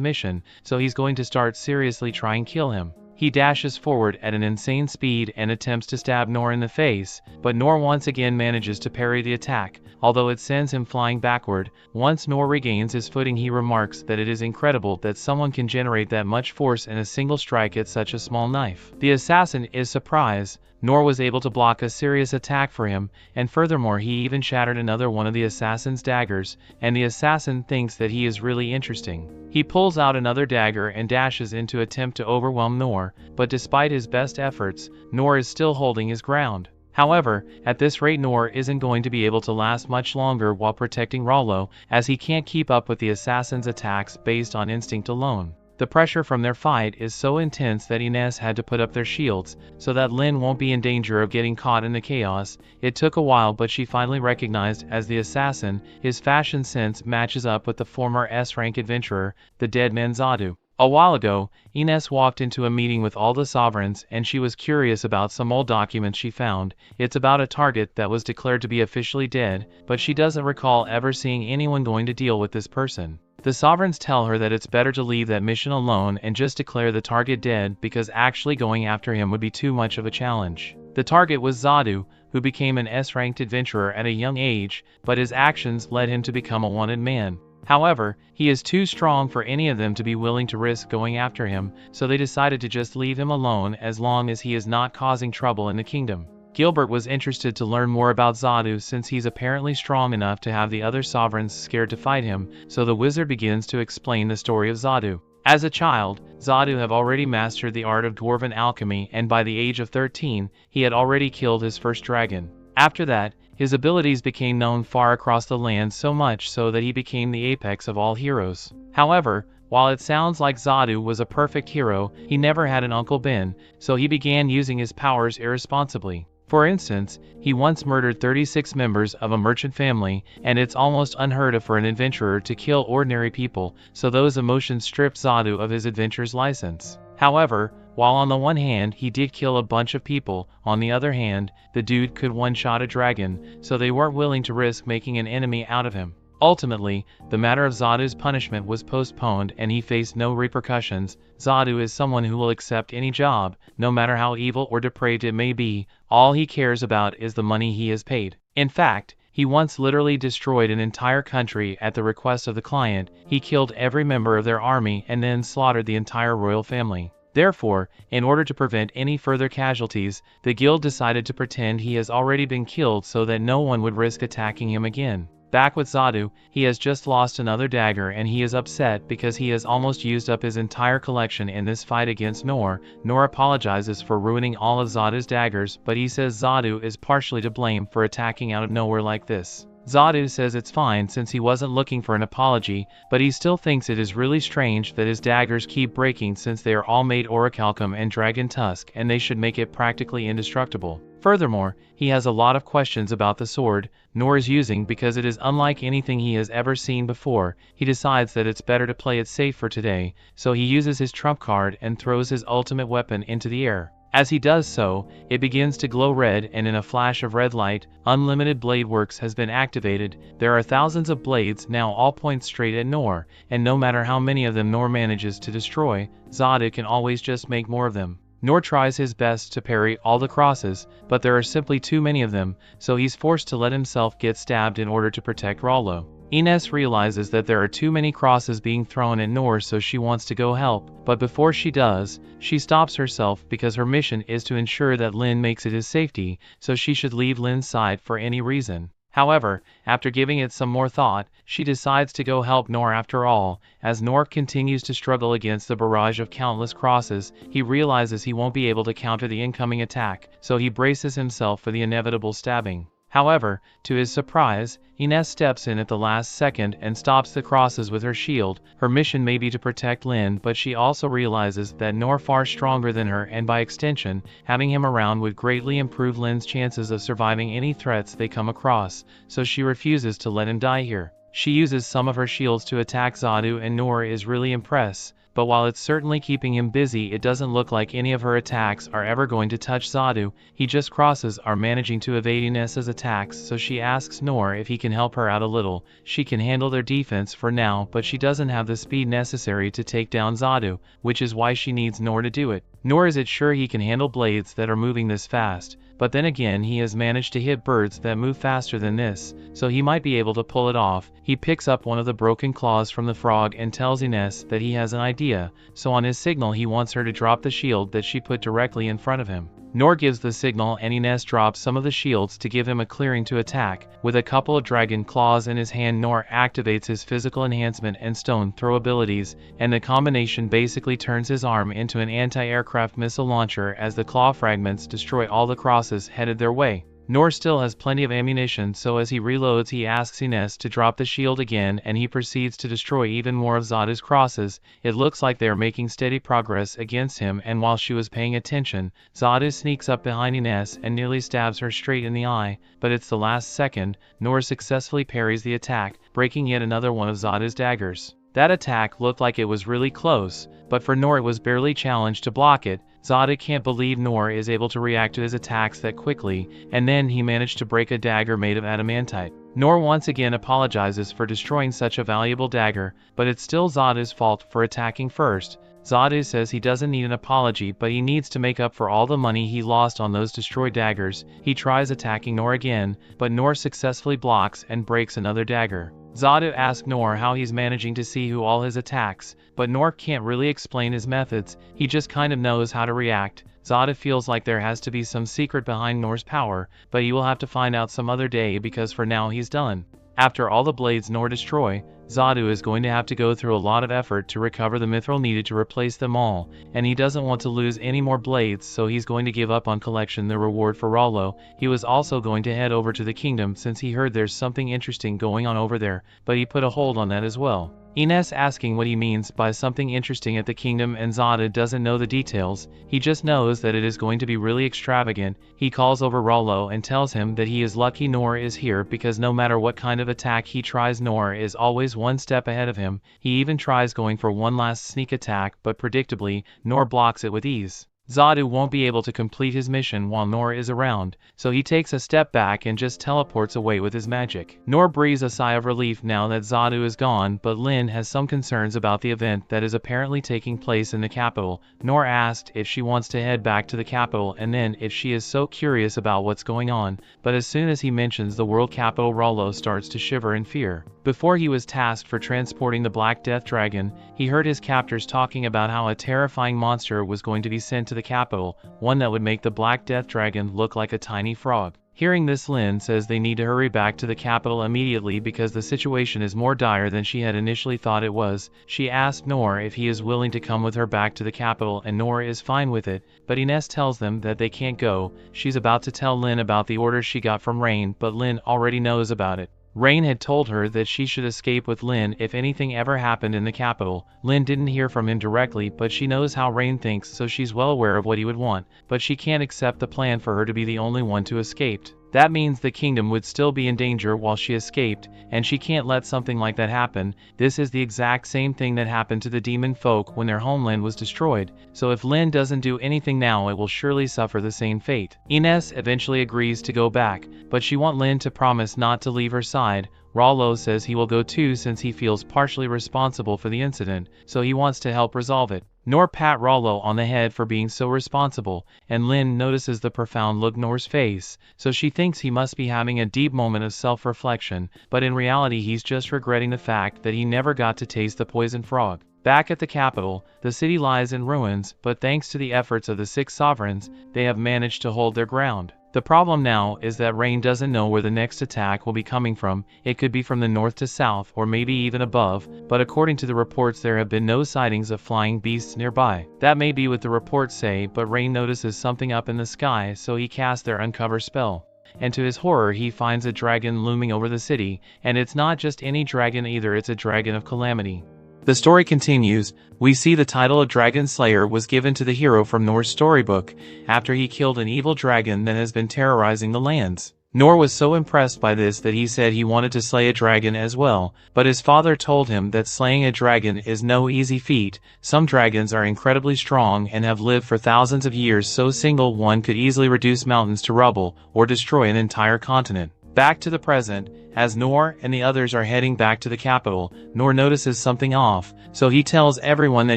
mission, so he's going to start seriously trying to kill him. He dashes forward at an insane speed and attempts to stab Noor in the face, but Noor once again manages to parry the attack, although it sends him flying backward. Once Noor regains his footing, he remarks that it is incredible that someone can generate that much force in a single strike at such a small knife. The assassin is surprised. Noor was able to block a serious attack for him, and furthermore he even shattered another one of the assassin's daggers, and the assassin thinks that he is really interesting. He pulls out another dagger and dashes in to attempt to overwhelm Noor, but despite his best efforts, Noor is still holding his ground. However, at this rate Noor isn't going to be able to last much longer while protecting Rolo, as he can't keep up with the assassin's attacks based on instinct alone. The pressure from their fight is so intense that Ines had to put up their shields, so that Lynne won't be in danger of getting caught in the chaos. It took a while, but she finally recognized as the assassin. His fashion sense matches up with the former S-rank adventurer, the dead man Zadu. A while ago, Ines walked into a meeting with all the sovereigns and she was curious about some old documents she found. It's about a target that was declared to be officially dead, but she doesn't recall ever seeing anyone going to deal with this person. The sovereigns tell her that it's better to leave that mission alone and just declare the target dead, because actually going after him would be too much of a challenge. The target was Zadu, who became an S-ranked adventurer at a young age, but his actions led him to become a wanted man. However, he is too strong for any of them to be willing to risk going after him, so they decided to just leave him alone as long as he is not causing trouble in the kingdom. Gilbert was interested to learn more about Zadu since he's apparently strong enough to have the other sovereigns scared to fight him, so the wizard begins to explain the story of Zadu. As a child, Zadu had already mastered the art of dwarven alchemy, and by the age of 13, he had already killed his first dragon. After that, his abilities became known far across the land, so much so that he became the apex of all heroes. However, while it sounds like Zadu was a perfect hero, he never had an Uncle Ben, so he began using his powers irresponsibly. For instance, he once murdered 36 members of a merchant family, and it's almost unheard of for an adventurer to kill ordinary people, so those emotions stripped Zadu of his adventurer's license. However, while on the one hand he did kill a bunch of people, on the other hand, the dude could one-shot a dragon, so they weren't willing to risk making an enemy out of him. Ultimately, the matter of Zadu's punishment was postponed and he faced no repercussions. Zadu is someone who will accept any job, no matter how evil or depraved it may be. All he cares about is the money he is paid. In fact, he once literally destroyed an entire country at the request of the client. He killed every member of their army and then slaughtered the entire royal family. Therefore, in order to prevent any further casualties, the guild decided to pretend he has already been killed so that no one would risk attacking him again. Back with Zadu, he has just lost another dagger and he is upset because he has almost used up his entire collection in this fight against Noor. Noor apologizes for ruining all of Zadu's daggers, but he says Zadu is partially to blame for attacking out of nowhere like this. Zadu says it's fine since he wasn't looking for an apology, but he still thinks it is really strange that his daggers keep breaking since they are all made orichalcum and dragon tusk and they should make it practically indestructible. Furthermore, he has a lot of questions about the sword Noor is using because it is unlike anything he has ever seen before. He decides that it's better to play it safe for today, so he uses his trump card and throws his ultimate weapon into the air. As he does so, it begins to glow red and in a flash of red light, unlimited blade works has been activated. There are thousands of blades now all point straight at Noor, and no matter how many of them Noor manages to destroy, Zadu can always just make more of them. Noor tries his best to parry all the crosses, but there are simply too many of them, so he's forced to let himself get stabbed in order to protect Rolo. Ines realizes that there are too many crosses being thrown at Noor, so she wants to go help, but before she does, she stops herself because her mission is to ensure that Lynne makes it his safety, so she should leave Lynne's side for any reason. However, after giving it some more thought, she decides to go help Noor after all. As Noor continues to struggle against the barrage of countless crosses, he realizes he won't be able to counter the incoming attack, so he braces himself for the inevitable stabbing. However, to his surprise, Ines steps in at the last second and stops the crosses with her shield. Her mission may be to protect Lynne, but she also realizes that Noor far stronger than her and by extension, having him around would greatly improve Lynne's chances of surviving any threats they come across, so she refuses to let him die here. She uses some of her shields to attack Zadu and Noor is really impressed. But while it's certainly keeping him busy, it doesn't look like any of her attacks are ever going to touch Zadu. He just crosses are managing to evade Ines's attacks, so she asks Noor if he can help her out a little. She can handle their defense for now, but she doesn't have the speed necessary to take down Zadu, which is why she needs Noor to do it. Nor is it sure he can handle blades that are moving this fast, but then again he has managed to hit birds that move faster than this, so he might be able to pull it off. He picks up one of the broken claws from the frog and tells Ines that he has an idea, so on his signal he wants her to drop the shield that she put directly in front of him. Noor gives the signal and Ines drops some of the shields to give him a clearing to attack. With a couple of dragon claws in his hand, Noor activates his physical enhancement and stone throw abilities, and the combination basically turns his arm into an anti-aircraft missile launcher as the claw fragments destroy all the crosses headed their way. Noor still has plenty of ammunition, so as he reloads he asks Ines to drop the shield again and he proceeds to destroy even more of Zadu's crosses. It looks like they are making steady progress against him, and while she was paying attention, Zadu sneaks up behind Ines and nearly stabs her straight in the eye, but it's the last second. Noor successfully parries the attack, breaking yet another one of Zadu's daggers. That attack looked like it was really close, but for Noor it was barely challenged to block it. Zadu can't believe Noor is able to react to his attacks that quickly, and then he managed to break a dagger made of adamantite. Noor once again apologizes for destroying such a valuable dagger, but it's still Zadu's fault for attacking first. Zadu says he doesn't need an apology, but he needs to make up for all the money he lost on those destroyed daggers. He tries attacking Noor again, but Noor successfully blocks and breaks another dagger. Zadu asks Noor how he's managing to see who all his attacks, but Noor can't really explain his methods, he just kind of knows how to react. Zadu feels like there has to be some secret behind Noor's power, but he will have to find out some other day because for now he's done. After all the blades Noor destroy, Zadu is going to have to go through a lot of effort to recover the mithril needed to replace them all, and he doesn't want to lose any more blades, so he's going to give up on collection the reward for Rolo. He was also going to head over to the kingdom since he heard there's something interesting going on over there, but he put a hold on that as well. Ines asking what he means by something interesting at the kingdom, and Zada doesn't know the details. He just knows that it is going to be really extravagant. He calls over Rolo and tells him that he is lucky Noor is here, because no matter what kind of attack he tries, Noor is always one step ahead of him. He even tries going for one last sneak attack, but predictably, Noor blocks it with ease. Zadu won't be able to complete his mission while Noor is around, so he takes a step back and just teleports away with his magic. Noor breathes a sigh of relief now that Zadu is gone, but Lynne has some concerns about the event that is apparently taking place in the capital. Noor asked if she wants to head back to the capital and then if she is so curious about what's going on, but as soon as he mentions the world capital, Rolo starts to shiver in fear. Before he was tasked for transporting the Black Death Dragon, he heard his captors talking about how a terrifying monster was going to be sent to the capital, one that would make the Black Death Dragon look like a tiny frog. Hearing this, Lynne says they need to hurry back to the capital immediately because the situation is more dire than she had initially thought it was. She asked Noor if he is willing to come with her back to the capital, and Noor is fine with it, but Ines tells them that they can't go. She's about to tell Lynne about the orders she got from Rain, but Lynne already knows about it. Rain had told her that she should escape with Lynne if anything ever happened in the capital. Lynne didn't hear from him directly, but she knows how Rain thinks, so she's well aware of what he would want, but she can't accept the plan for her to be the only one to escape. That means the kingdom would still be in danger while she escaped, and she can't let something like that happen. This is the exact same thing that happened to the Demonfolk when their homeland was destroyed, so if Lynne doesn't do anything now, it will surely suffer the same fate. Ines eventually agrees to go back, but she wants Lynne to promise not to leave her side. Rolo says he will go too since he feels partially responsible for the incident, so he wants to help resolve it. Noor pat Rolo on the head for being so responsible, and Lynne notices the profound look on Noor's face, so she thinks he must be having a deep moment of self-reflection, but in reality he's just regretting the fact that he never got to taste the poison frog. Back at the capital, the city lies in ruins, but thanks to the efforts of the 6 sovereigns, they have managed to hold their ground. The problem now is that Rain doesn't know where the next attack will be coming from. It could be from the north to south, or maybe even above, but according to the reports there have been no sightings of flying beasts nearby. That may be what the reports say, but Rain notices something up in the sky, so he casts their uncover spell. And to his horror he finds a dragon looming over the city, and it's not just any dragon either, it's a dragon of calamity. The story continues. We see the title of Dragon Slayer was given to the hero from Noor's storybook, after he killed an evil dragon that has been terrorizing the lands. Noor was so impressed by this that he said he wanted to slay a dragon as well, but his father told him that slaying a dragon is no easy feat. Some dragons are incredibly strong and have lived for thousands of years, so single one could easily reduce mountains to rubble, or destroy an entire continent. Back to the present, as Noor and the others are heading back to the capital, Noor notices something off, so he tells everyone that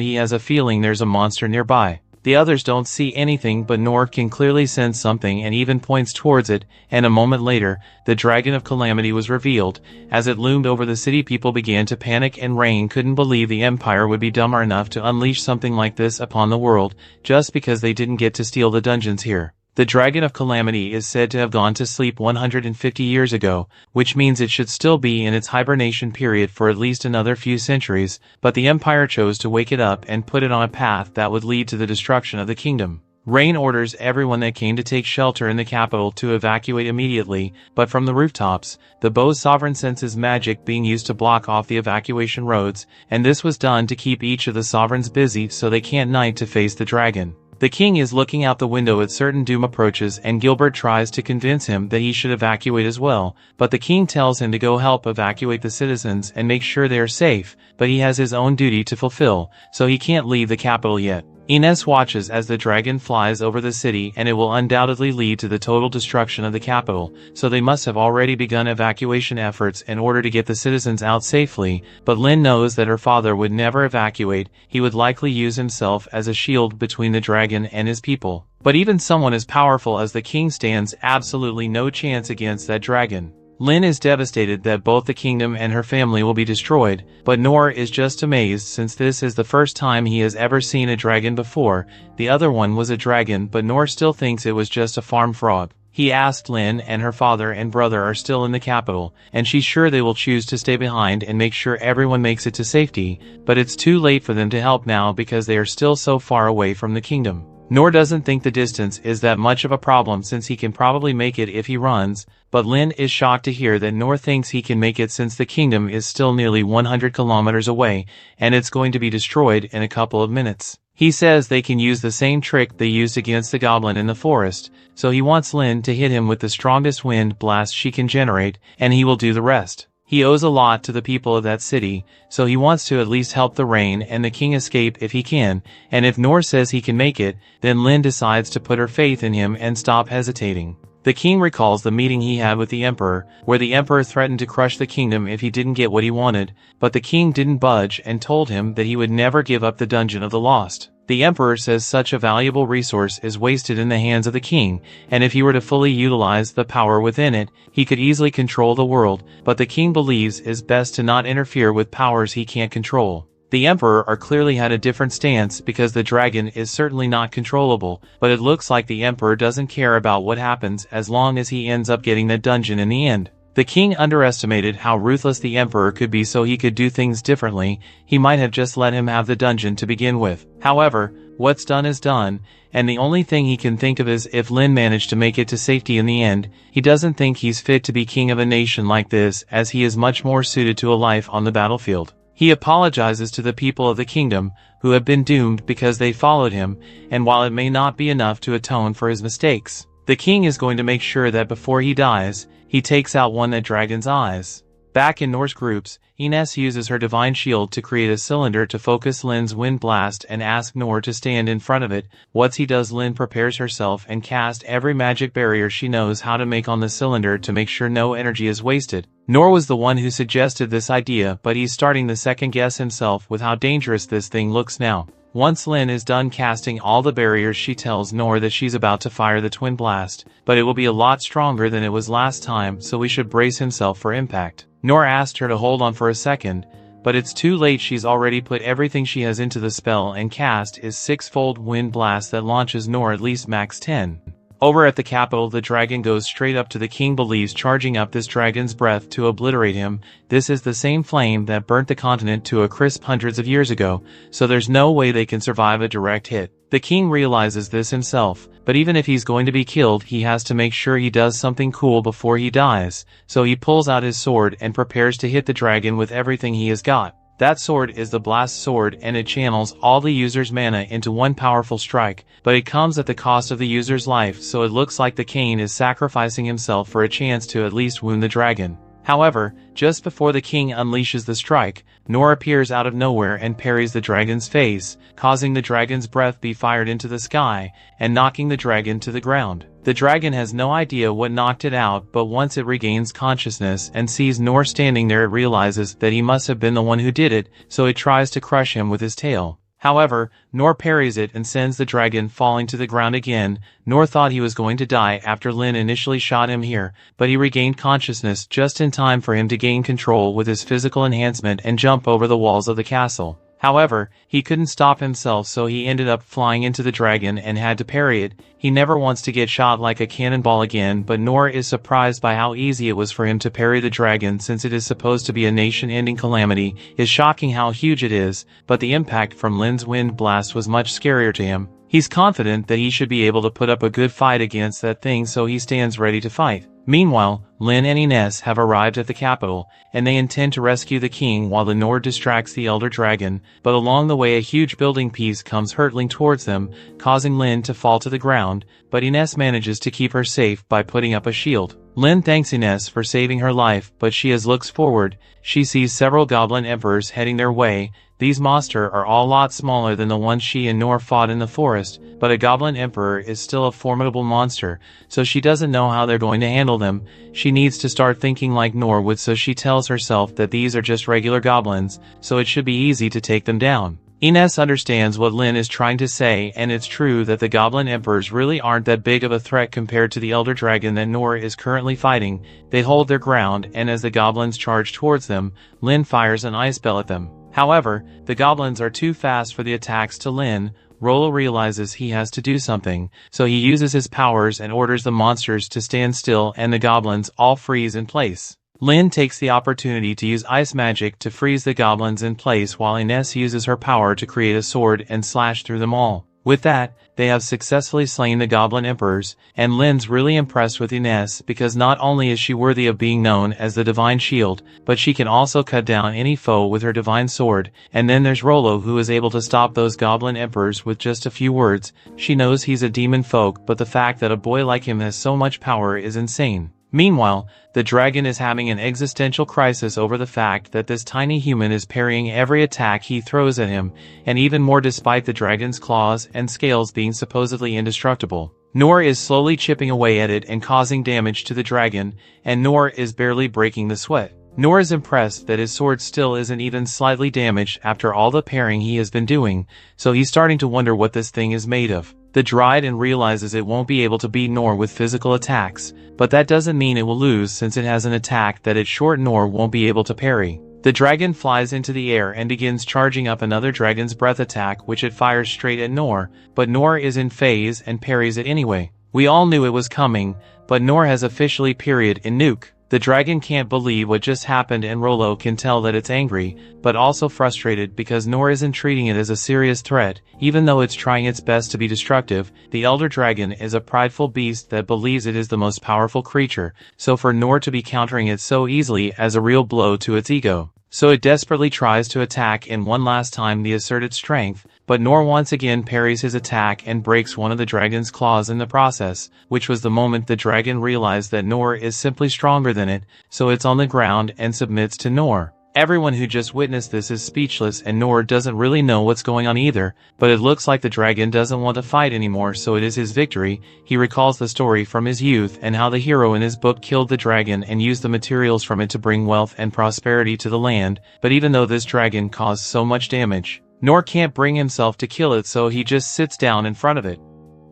he has a feeling there's a monster nearby. The others don't see anything, but Noor can clearly sense something and even points towards it, and a moment later, the Dragon of Calamity was revealed. As it loomed over the city, people began to panic, and Rain couldn't believe the Empire would be dumb enough to unleash something like this upon the world, just because they didn't get to steal the dungeons here. The Dragon of Calamity is said to have gone to sleep 150 years ago, which means it should still be in its hibernation period for at least another few centuries, but the Empire chose to wake it up and put it on a path that would lead to the destruction of the kingdom. Rain orders everyone that came to take shelter in the capital to evacuate immediately, but from the rooftops, the Bow's sovereign senses magic being used to block off the evacuation roads, and this was done to keep each of the sovereigns busy so they can't night to face the dragon. The king is looking out the window at certain doom approaches, and Gilbert tries to convince him that he should evacuate as well, but the king tells him to go help evacuate the citizens and make sure they are safe, but he has his own duty to fulfill, so he can't leave the capital yet. Ines watches as the dragon flies over the city, and it will undoubtedly lead to the total destruction of the capital, so they must have already begun evacuation efforts in order to get the citizens out safely, but Lynne knows that her father would never evacuate. He would likely use himself as a shield between the dragon and his people. But even someone as powerful as the king stands absolutely no chance against that dragon. Lynne is devastated that both the kingdom and her family will be destroyed, but Noor is just amazed since this is the first time he has ever seen a dragon before. The other one was a dragon, but Noor still thinks it was just a farm frog. He asked Lynne and her father and brother are still in the capital, and she's sure they will choose to stay behind and make sure everyone makes it to safety, but it's too late for them to help now because they are still so far away from the kingdom. Noor doesn't think the distance is that much of a problem since he can probably make it if he runs, but Lynne is shocked to hear that Noor thinks he can make it since the kingdom is still nearly 100 kilometers away, and it's going to be destroyed in a couple of minutes. He says they can use the same trick they used against the goblin in the forest, so he wants Lynne to hit him with the strongest wind blast she can generate, and he will do the rest. He owes a lot to the people of that city, so he wants to at least help the rain and the king escape if he can, and if Noor says he can make it, then Lynne decides to put her faith in him and stop hesitating. The king recalls the meeting he had with the emperor, where the emperor threatened to crush the kingdom if he didn't get what he wanted, but the king didn't budge and told him that he would never give up the Dungeon of the Lost. The emperor says such a valuable resource is wasted in the hands of the king, and if he were to fully utilize the power within it, he could easily control the world, but the king believes it's best to not interfere with powers he can't control. The emperor clearly had a different stance because the dragon is certainly not controllable, but it looks like the emperor doesn't care about what happens as long as he ends up getting that dungeon in the end. The king underestimated how ruthless the emperor could be, so he could do things differently. He might have just let him have the dungeon to begin with. However, what's done is done, and the only thing he can think of is if Lynne managed to make it to safety in the end. He doesn't think he's fit to be king of a nation like this, as he is much more suited to a life on the battlefield. He apologizes to the people of the kingdom, who have been doomed because they followed him, and while it may not be enough to atone for his mistakes, the king is going to make sure that before he dies, he takes out one that dragon's eyes. Back in Noor's groups, Ines uses her divine shield to create a cylinder to focus Lynne's wind blast and ask Noor to stand in front of it. Once he does, Lynne prepares herself and casts every magic barrier she knows how to make on the cylinder to make sure no energy is wasted. Noor was the one who suggested this idea, but he's starting to second guess himself with how dangerous this thing looks now. Once Lynne is done casting all the barriers, she tells Noor that she's about to fire the twin blast, but it will be a lot stronger than it was last time, so we should brace himself for impact. Noor asked her to hold on for a second, but it's too late. She's already put everything she has into the spell and cast his six-fold wind blast that launches Noor at least max 10. Over at the capital, the dragon goes straight up to the king, believes charging up this dragon's breath to obliterate him. This is the same flame that burnt the continent to a crisp hundreds of years ago, so there's no way they can survive a direct hit. The king realizes this himself, but even if he's going to be killed, he has to make sure he does something cool before he dies, so he pulls out his sword and prepares to hit the dragon with everything he has got. That sword is the blast sword, and it channels all the user's mana into one powerful strike, but it comes at the cost of the user's life, so it looks like the king is sacrificing himself for a chance to at least wound the dragon. However, just before the king unleashes the strike, Noor appears out of nowhere and parries the dragon's face, causing the dragon's breath be fired into the sky, and knocking the dragon to the ground. The dragon has no idea what knocked it out, but once it regains consciousness and sees Noor standing there, it realizes that he must have been the one who did it, so it tries to crush him with his tail. However, Noor parries it and sends the dragon falling to the ground again. Noor thought he was going to die after Lynne initially shot him here, but he regained consciousness just in time for him to gain control with his physical enhancement and jump over the walls of the castle. However, he couldn't stop himself, so he ended up flying into the dragon and had to parry it. He never wants to get shot like a cannonball again, but Noor is surprised by how easy it was for him to parry the dragon, since it is supposed to be a nation-ending calamity. It's shocking how huge it is, but the impact from Lynne's wind blast was much scarier to him. He's confident that he should be able to put up a good fight against that thing, so he stands ready to fight. Meanwhile, Lynne and Ines have arrived at the capital, and they intend to rescue the king while the Noor distracts the elder dragon, but along the way a huge building piece comes hurtling towards them, causing Lynne to fall to the ground, but Ines manages to keep her safe by putting up a shield. Lynne thanks Ines for saving her life, but she looks forward. She sees several goblin emperors heading their way. These monsters are all a lot smaller than the ones she and Noor fought in the forest, but a goblin emperor is still a formidable monster, so she doesn't know how they're going to handle them. She needs to start thinking like Noor would, so she tells herself that these are just regular goblins, so it should be easy to take them down. Ines understands what Lynne is trying to say, and it's true that the goblin emperors really aren't that big of a threat compared to the elder dragon that Noor is currently fighting. They hold their ground, and as the goblins charge towards them, Lynne fires an ice bell at them. However, the goblins are too fast for the attacks to Lynne. Rolo realizes he has to do something, so he uses his powers and orders the monsters to stand still, and the goblins all freeze in place. Lynne takes the opportunity to use ice magic to freeze the goblins in place, while Ines uses her power to create a sword and slash through them all. With that, they have successfully slain the Goblin Emperors, and Lynne's really impressed with Ines because not only is she worthy of being known as the Divine Shield, but she can also cut down any foe with her Divine Sword. And then there's Rolo, who is able to stop those Goblin Emperors with just a few words. She knows he's a Demonfolk, but the fact that a boy like him has so much power is insane. Meanwhile, the dragon is having an existential crisis over the fact that this tiny human is parrying every attack he throws at him, and even more despite the dragon's claws and scales being supposedly indestructible. Noor is slowly chipping away at it and causing damage to the dragon, and Noor is barely breaking the sweat. Noor is impressed that his sword still isn't even slightly damaged after all the parrying he has been doing, so he's starting to wonder what this thing is made of. The Dryad realizes it won't be able to beat Noor with physical attacks, but that doesn't mean it will lose since it has an attack that its short Noor won't be able to parry. The dragon flies into the air and begins charging up another dragon's breath attack, which it fires straight at Noor, but Noor is in phase and parries it anyway. We all knew it was coming, but Noor has officially parried in nuke. The dragon can't believe what just happened, and Rolo can tell that it's angry, but also frustrated because Noor isn't treating it as a serious threat, even though it's trying its best to be destructive. The elder dragon is a prideful beast that believes it is the most powerful creature, so for Noor to be countering it so easily as a real blow to its ego. So it desperately tries to attack in one last time the asserted strength, but Noor once again parries his attack and breaks one of the dragon's claws in the process, which was the moment the dragon realized that Noor is simply stronger than it, so it's on the ground and submits to Noor. Everyone who just witnessed this is speechless, and Noor doesn't really know what's going on either, but it looks like the dragon doesn't want to fight anymore, so it is his victory. He recalls the story from his youth and how the hero in his book killed the dragon and used the materials from it to bring wealth and prosperity to the land, but even though this dragon caused so much damage, Noor can't bring himself to kill it, so he just sits down in front of it.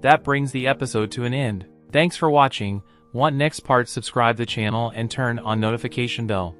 That brings the episode to an end. Thanks for watching. Want next part? Subscribe the channel and turn on notification bell.